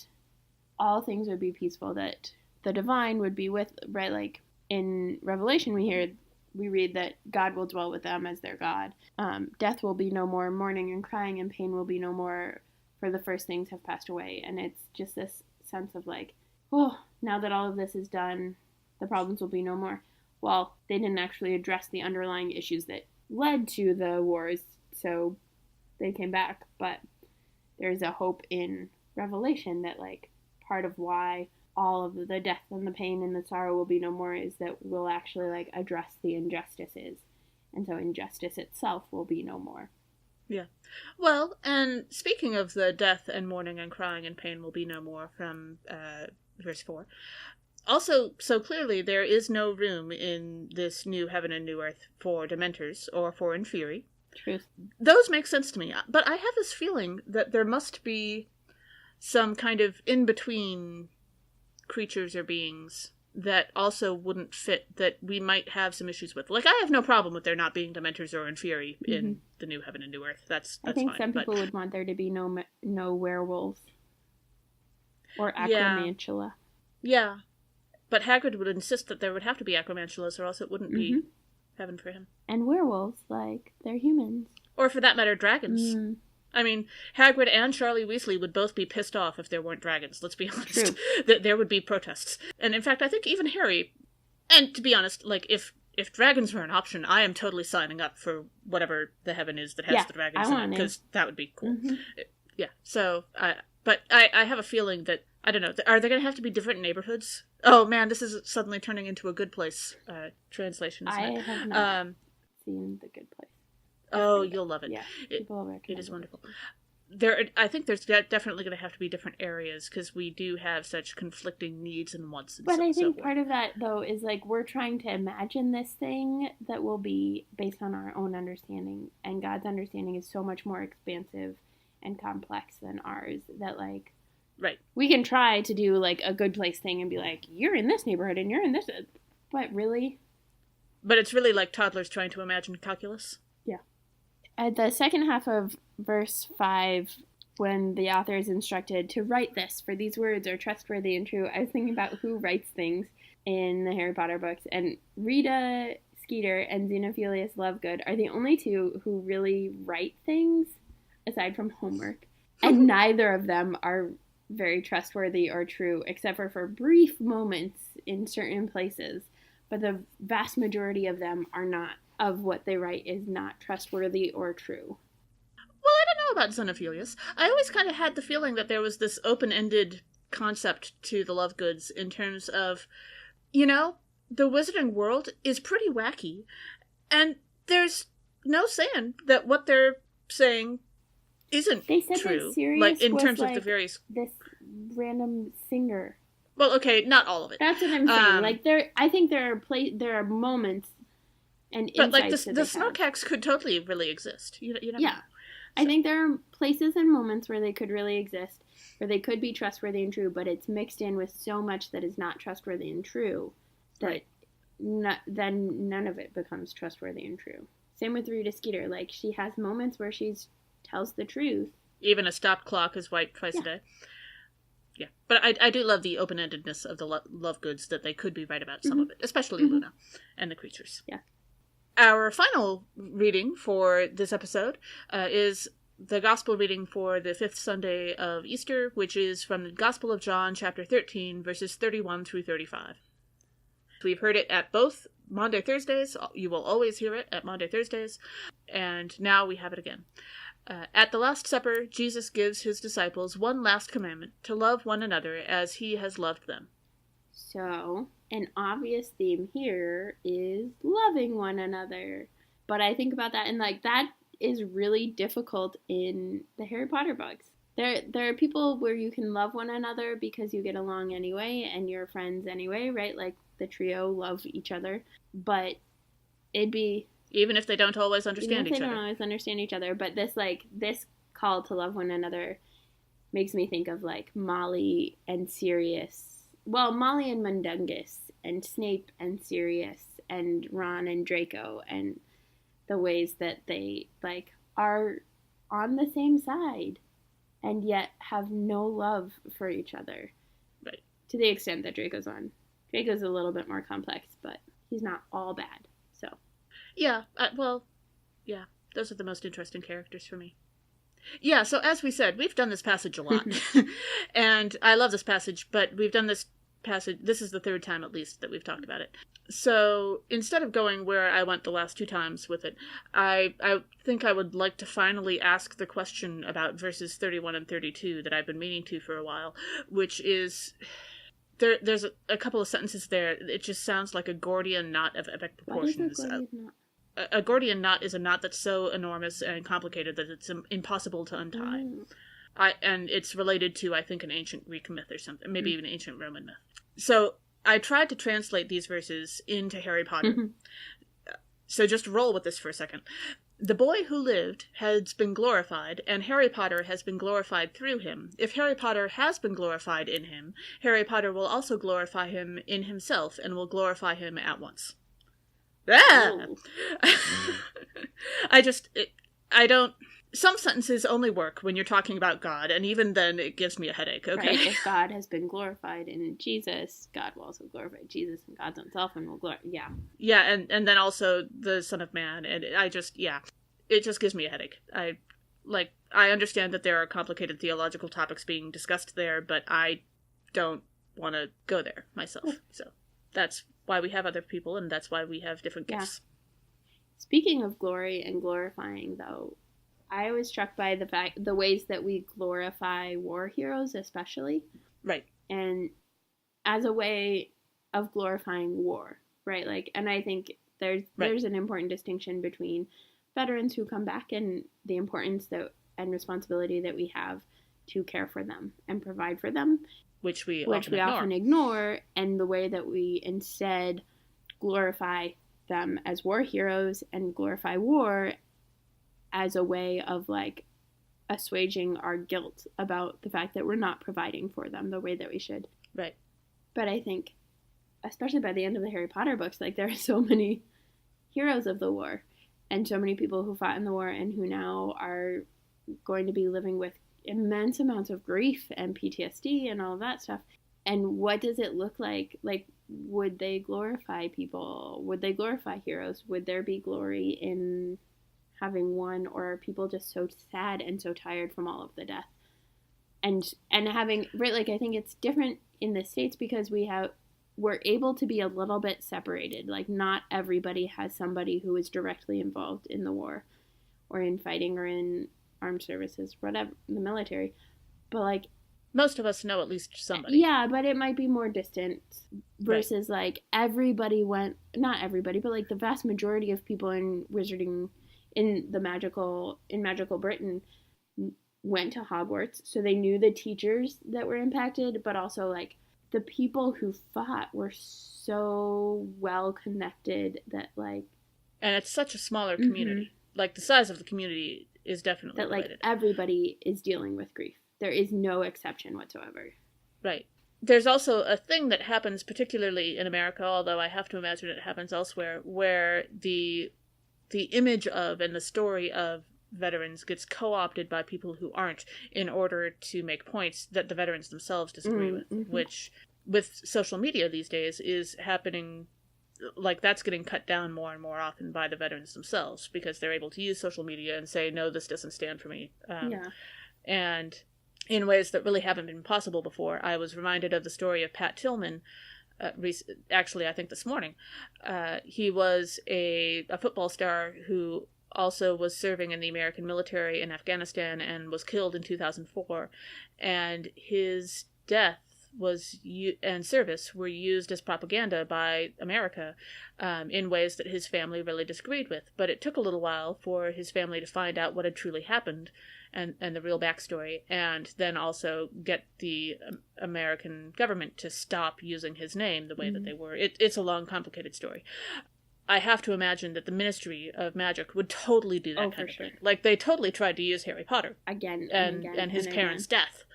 all things would be peaceful, that the divine would be with, right, like, in Revelation, we read that God will dwell with them as their God. Death will be no more, mourning and crying and pain will be no more, for the first things have passed away. And it's just this sense of, like, oh, now that all of this is done, the problems will be no more. Well, they didn't actually address the underlying issues that led to the wars, so they came back. But there's a hope in Revelation that, like, part of why all of the death and the pain and the sorrow will be no more is that we'll actually, like, address the injustices. And so injustice itself will be no more. Yeah. Well, and speaking of the death and mourning and crying and pain will be no more from verse 4, also, so clearly there is no room in this new heaven and new earth for Dementors or for Inferi. Truth. Those make sense to me, but I have this feeling that there must be some kind of in-between creatures or beings that also wouldn't fit, that we might have some issues with. Like, I have no problem with there not being Dementors or Inferi in the new heaven and new earth. That's I think fine, some people would want there to be no werewolves or acromantula. Yeah, but Hagrid would insist that there would have to be acromantulas, or else it wouldn't be heaven for him. And werewolves, like, they're humans. Or for that matter, dragons. I mean, Hagrid and Charlie Weasley would both be pissed off if there weren't dragons, let's be honest. True. There would be protests. And in fact, I think even Harry, and to be honest, like, if dragons were an option, I am totally signing up for whatever the heaven is that has the dragons in it, because that would be cool. Yeah, so, but I have a feeling that, I don't know, are there going to have to be different neighborhoods? Oh man, this is suddenly turning into a Good Place translation, isn't it? I have not seen The Good Place. Oh, you'll love it. Yeah, it is wonderful. I think there's definitely going to have to be different areas, because we do have such conflicting needs and wants. But I think part of that, though, is, like, we're trying to imagine this thing that will be based on our own understanding, and God's understanding is so much more expansive and complex than ours that, like, right, we can try to do, like, a Good Place thing and be like, you're in this neighborhood and you're in this, but really? But it's really like toddlers trying to imagine calculus. Yeah. At the second half of verse 5, when the author is instructed to write this, for these words are trustworthy and true, I was thinking about who writes things in the Harry Potter books, and Rita Skeeter and Xenophilius Lovegood are the only two who really write things, aside from homework, and neither of them are very trustworthy or true, except for brief moments in certain places, but the vast majority of them are not, of what they write is not trustworthy or true. Well, I don't know about Xenophilius. I always kind of had the feeling that there was this open-ended concept to the Lovegoods in terms of, you know, the Wizarding world is pretty wacky, and there's no saying that what they're saying isn't They said true. that Sirius like in was terms like of the various. this random singer. Well, okay, not all of it. That's what I'm saying. Like I think there are moments and but like insights the Snorkax could totally really exist. You never know. I think there are places and moments where they could really exist, where they could be trustworthy and true, but it's mixed in with so much that is not trustworthy and true that then none of it becomes trustworthy and true. Same with Rita Skeeter. Like, she has moments where she tells the truth. Even a stopped clock is white twice a day. Yeah, but I do love the open-endedness of the love goods, that they could be right about some of it, especially Luna and the creatures. Yeah. Our final reading for this episode is the Gospel reading for the 5th Sunday of Easter, which is from the Gospel of John, chapter 13, verses 31 through 35. We've heard it at both Maundy Thursdays. You will always hear it at Maundy Thursdays. And now we have it again. At the Last Supper, Jesus gives his disciples one last commandment, to love one another as he has loved them. So, an obvious theme here is loving one another. But I think about that, and like, that is really difficult in the Harry Potter books. There are people where you can love one another because you get along anyway and you're friends anyway, right? Like, the trio love each other. But it'd be... Even if they don't always understand each other. Even if they don't always understand each other. But this call to love one another makes me think of, like, Molly and Sirius. Well, Molly and Mundungus, and Snape and Sirius, and Ron and Draco, and the ways that they, like, are on the same side and yet have no love for each other. Right. To the extent that Draco's on. Draco's a little bit more complex, but he's not all bad, so. Yeah, those are the most interesting characters for me. Yeah, so as we said, we've done this passage a lot. And I love this passage, but we've done this passage, this is the third time at least that we've talked about it. So instead of going where I went the last two times with it, I think I would like to finally ask the question about verses 31 and 32 that I've been meaning to for a while, which is... There's a couple of sentences there. It just sounds like a Gordian knot of epic proportions. What is a Gordian knot? A Gordian knot is a knot that's so enormous and complicated that it's impossible to untie. And it's related to, I think, an ancient Greek myth or something, maybe even ancient Roman myth. So I tried to translate these verses into Harry Potter. So just roll with this for a second. The boy who lived has been glorified, and Harry Potter has been glorified through him. If Harry Potter has been glorified in him, Harry Potter will also glorify him in himself, and will glorify him at once. Some sentences only work when you're talking about God, and even then it gives me a headache, okay? Right, if God has been glorified in Jesus, God will also glorify Jesus in God's own self, and will Yeah, and then also the Son of Man, and it just gives me a headache. I understand that there are complicated theological topics being discussed there, but I don't want to go there myself. So that's why we have other people, and that's why we have different gifts. Speaking of glory and glorifying, though, I was struck by the ways that we glorify war heroes, especially. Right. And as a way of glorifying war, right? Like, and I think there's an important distinction between veterans who come back and the importance and responsibility that we have to care for them and provide for them, which we often ignore, and the way that we instead glorify them as war heroes and glorify war as a way of, like, assuaging our guilt about the fact that we're not providing for them the way that we should. Right. But I think, especially by the end of the Harry Potter books, like, there are so many heroes of the war and so many people who fought in the war and who now are going to be living with immense amounts of grief and PTSD and all of that stuff. And what does it look like? Like, would they glorify people? Would they glorify heroes? Would there be glory in having won, or are people just so sad and so tired from all of the death? And having, right, like, I think it's different in the States because we're able to be a little bit separated. Like, not everybody has somebody who is directly involved in the war or in fighting or in armed services, whatever, the military. But, like, most of us know at least somebody. Yeah, but it might be more distant versus like everybody went, not everybody, but like the vast majority of people in wizarding in magical Britain went to Hogwarts, so they knew the teachers that were impacted, but also like the people who fought were so well connected that like, and it's such a smaller community. Like the size of the community is definitely that related. Like everybody is dealing with grief. There is no exception whatsoever. Right. There's also a thing that happens particularly in America, although I have to imagine it happens elsewhere, where the image of and the story of veterans gets co-opted by people who aren't in order to make points that the veterans themselves disagree with, which with social media these days is happening. Like, that's getting cut down more and more often by the veterans themselves because they're able to use social media and say, no, this doesn't stand for me. And in ways that really haven't been possible before. I was reminded of the story of Pat Tillman, actually, I think this morning. He was a football star who also was serving in the American military in Afghanistan and was killed in 2004. And his death and service were used as propaganda by America in ways that his family really disagreed with. But it took a little while for his family to find out what had truly happened and the real backstory, and then also get the American government to stop using his name the way that they were. It's a long, complicated story. I have to imagine that the Ministry of Magic would totally do that kind of thing. Like, they totally tried to use Harry Potter. Again and his parents' death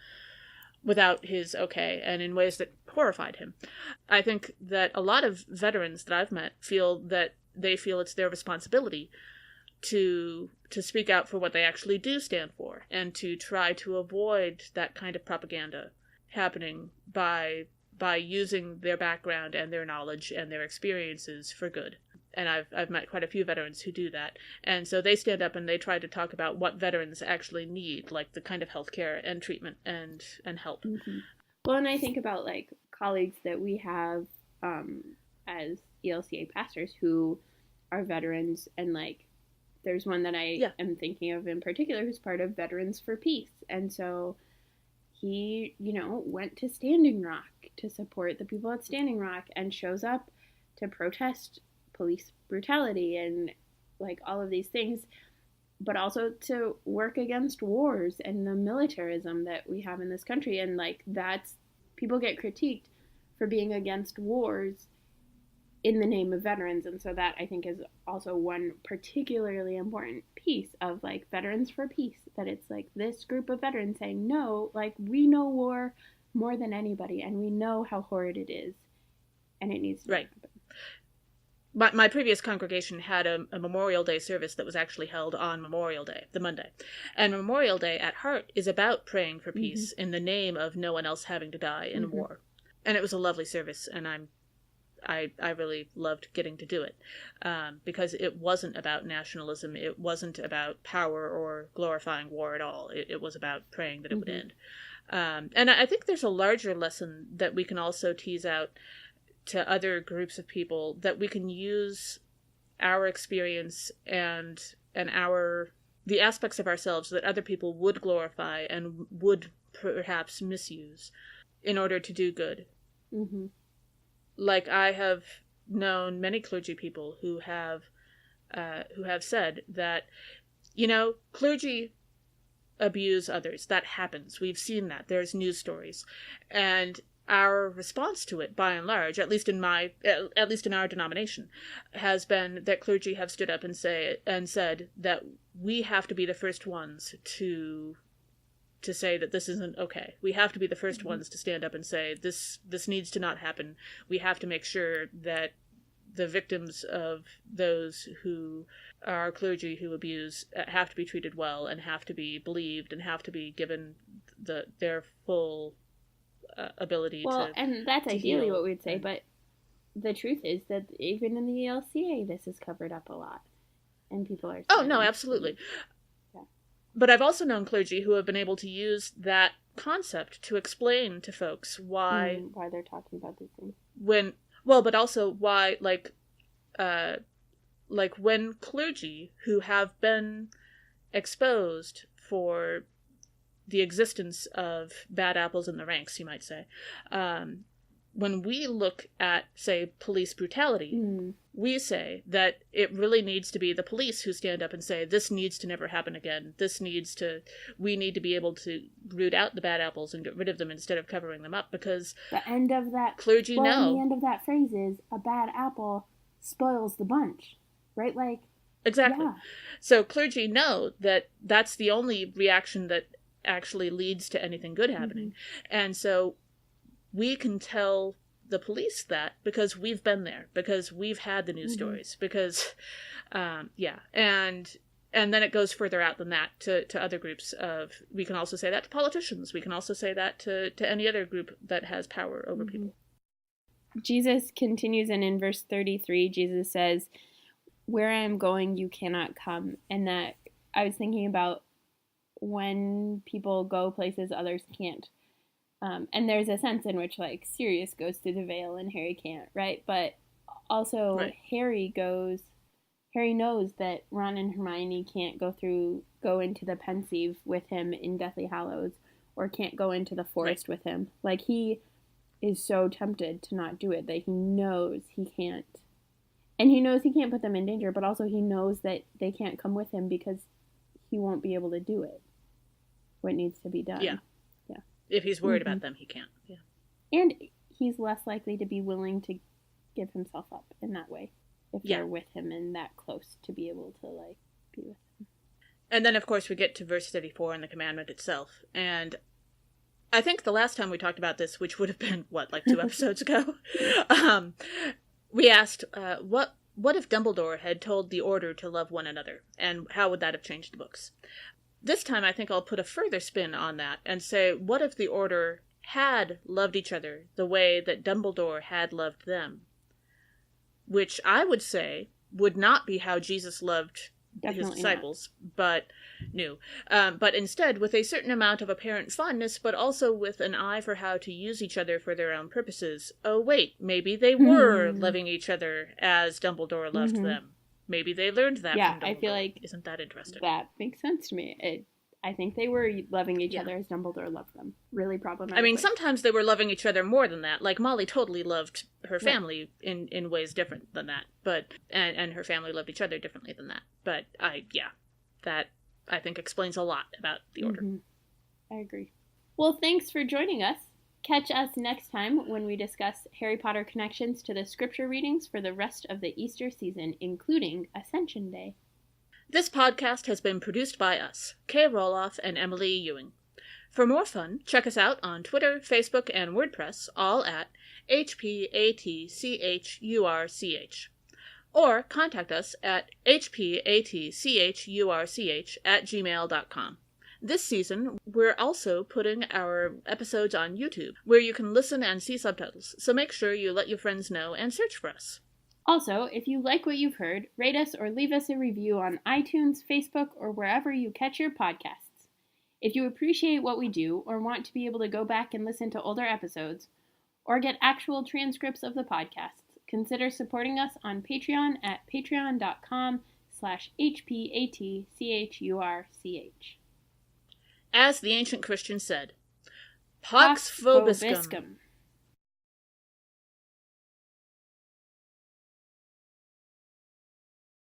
without his okay, and in ways that horrified him. I think that a lot of veterans that I've met feel it's their responsibility to speak out for what they actually do stand for, and to try to avoid that kind of propaganda happening by using their background and their knowledge and their experiences for good. And I've met quite a few veterans who do that. And so they stand up and they try to talk about what veterans actually need, like the kind of healthcare and treatment and help. Well, and I think about like colleagues that we have as ELCA pastors who are veterans, and like there's one that I am thinking of in particular who's part of Veterans for Peace. And so he, went to Standing Rock to support the people at Standing Rock and shows up to protest police brutality and like all of these things, but also to work against wars and the militarism that we have in this country. And like that's, people get critiqued for being against wars in the name of veterans. And so that I think is also one particularly important piece of like Veterans for Peace, that it's like this group of veterans saying, no, like we know war more than anybody and we know how horrid it is and it needs to happen. My previous congregation had a Memorial Day service that was actually held on Memorial Day, the Monday. And Memorial Day at heart is about praying for peace in the name of no one else having to die in war. And it was a lovely service, and I really loved getting to do it because it wasn't about nationalism. It wasn't about power or glorifying war at all. It was about praying that it would end. And I think there's a larger lesson that we can also tease out to other groups of people, that we can use our experience and the aspects of ourselves that other people would glorify and would perhaps misuse in order to do good. Like, I have known many clergy people who have said that, clergy abuse others. That happens. We've seen that. There's news stories. And our response to it, by and large, at least in our denomination, has been that clergy have stood up and said that we have to be the first ones to say that this isn't okay. We have to be the first ones to stand up and say this needs to not happen. We have to make sure that the victims of those who are clergy who abuse have to be treated well and have to be believed and have to be given their full ability to and that's to ideally heal. What we'd say, but the truth is that even in the ELCA this is covered up a lot and people are oh no, absolutely. But I've also known clergy who have been able to use that concept to explain to folks why they're talking about these things, but also why like when clergy who have been exposed for the existence of bad apples in the ranks, you might say. When we look at, say, police brutality, we say that it really needs to be the police who stand up and say, this needs to never happen again. We need to be able to root out the bad apples and get rid of them instead of covering them up, because the end of that clergy know. The end of that phrase is, a bad apple spoils the bunch, right? Like, exactly. Yeah. So clergy know that that's the only reaction that actually leads to anything good happening. And so we can tell the police that because we've been there, because we've had the news stories, because, and then it goes further out than that to other groups we can also say that to politicians. We can also say that to any other group that has power over people. Jesus continues, and in verse 33, Jesus says, where I am going, you cannot come. And that I was thinking about when people go places others can't. And there's a sense in which, like, Sirius goes through the veil and Harry can't, right? But also Harry knows that Ron and Hermione can't go into the Pensieve with him in Deathly Hallows, or can't go into the forest with him. Like, he is so tempted to not do it that he knows he can't. And he knows he can't put them in danger, but also he knows that they can't come with him because he won't be able to do it. What needs to be done. Yeah. If he's worried about them, he can't. Yeah. And he's less likely to be willing to give himself up in that way if they're with him and that close to be able to, like, be with him. And then, of course, we get to verse 34 and the commandment itself. And I think the last time we talked about this, which would have been, like 2 episodes ago, we asked, what if Dumbledore had told the Order to love one another? And how would that have changed the books? This time, I think I'll put a further spin on that and say, what if the Order had loved each other the way that Dumbledore had loved them? Which I would say would not be how Jesus loved his disciples, but instead with a certain amount of apparent fondness, but also with an eye for how to use each other for their own purposes. Oh, wait, maybe they were loving each other as Dumbledore loved them. Maybe they learned that from Dumbledore. I feel like isn't that interesting? That makes sense to me. I think they were loving each other as Dumbledore loved them. Really problematic. I mean, sometimes they were loving each other more than that. Like, Molly totally loved her family in ways different than that. But and her family loved each other differently than that. But that I think explains a lot about the Order. I agree. Well, thanks for joining us. Catch us next time when we discuss Harry Potter connections to the scripture readings for the rest of the Easter season, including Ascension Day. This podcast has been produced by us, Kay Roloff and Emily Ewing. For more fun, check us out on Twitter, Facebook, and WordPress, all at HPATCHURCH. Or contact us at HPATCHURCH@gmail.com. This season, we're also putting our episodes on YouTube, where you can listen and see subtitles, so make sure you let your friends know and search for us. Also, if you like what you've heard, rate us or leave us a review on iTunes, Facebook, or wherever you catch your podcasts. If you appreciate what we do or want to be able to go back and listen to older episodes, or get actual transcripts of the podcasts, consider supporting us on Patreon at patreon.com/HPATCHURCH. As the ancient Christians said, Pax vobiscum.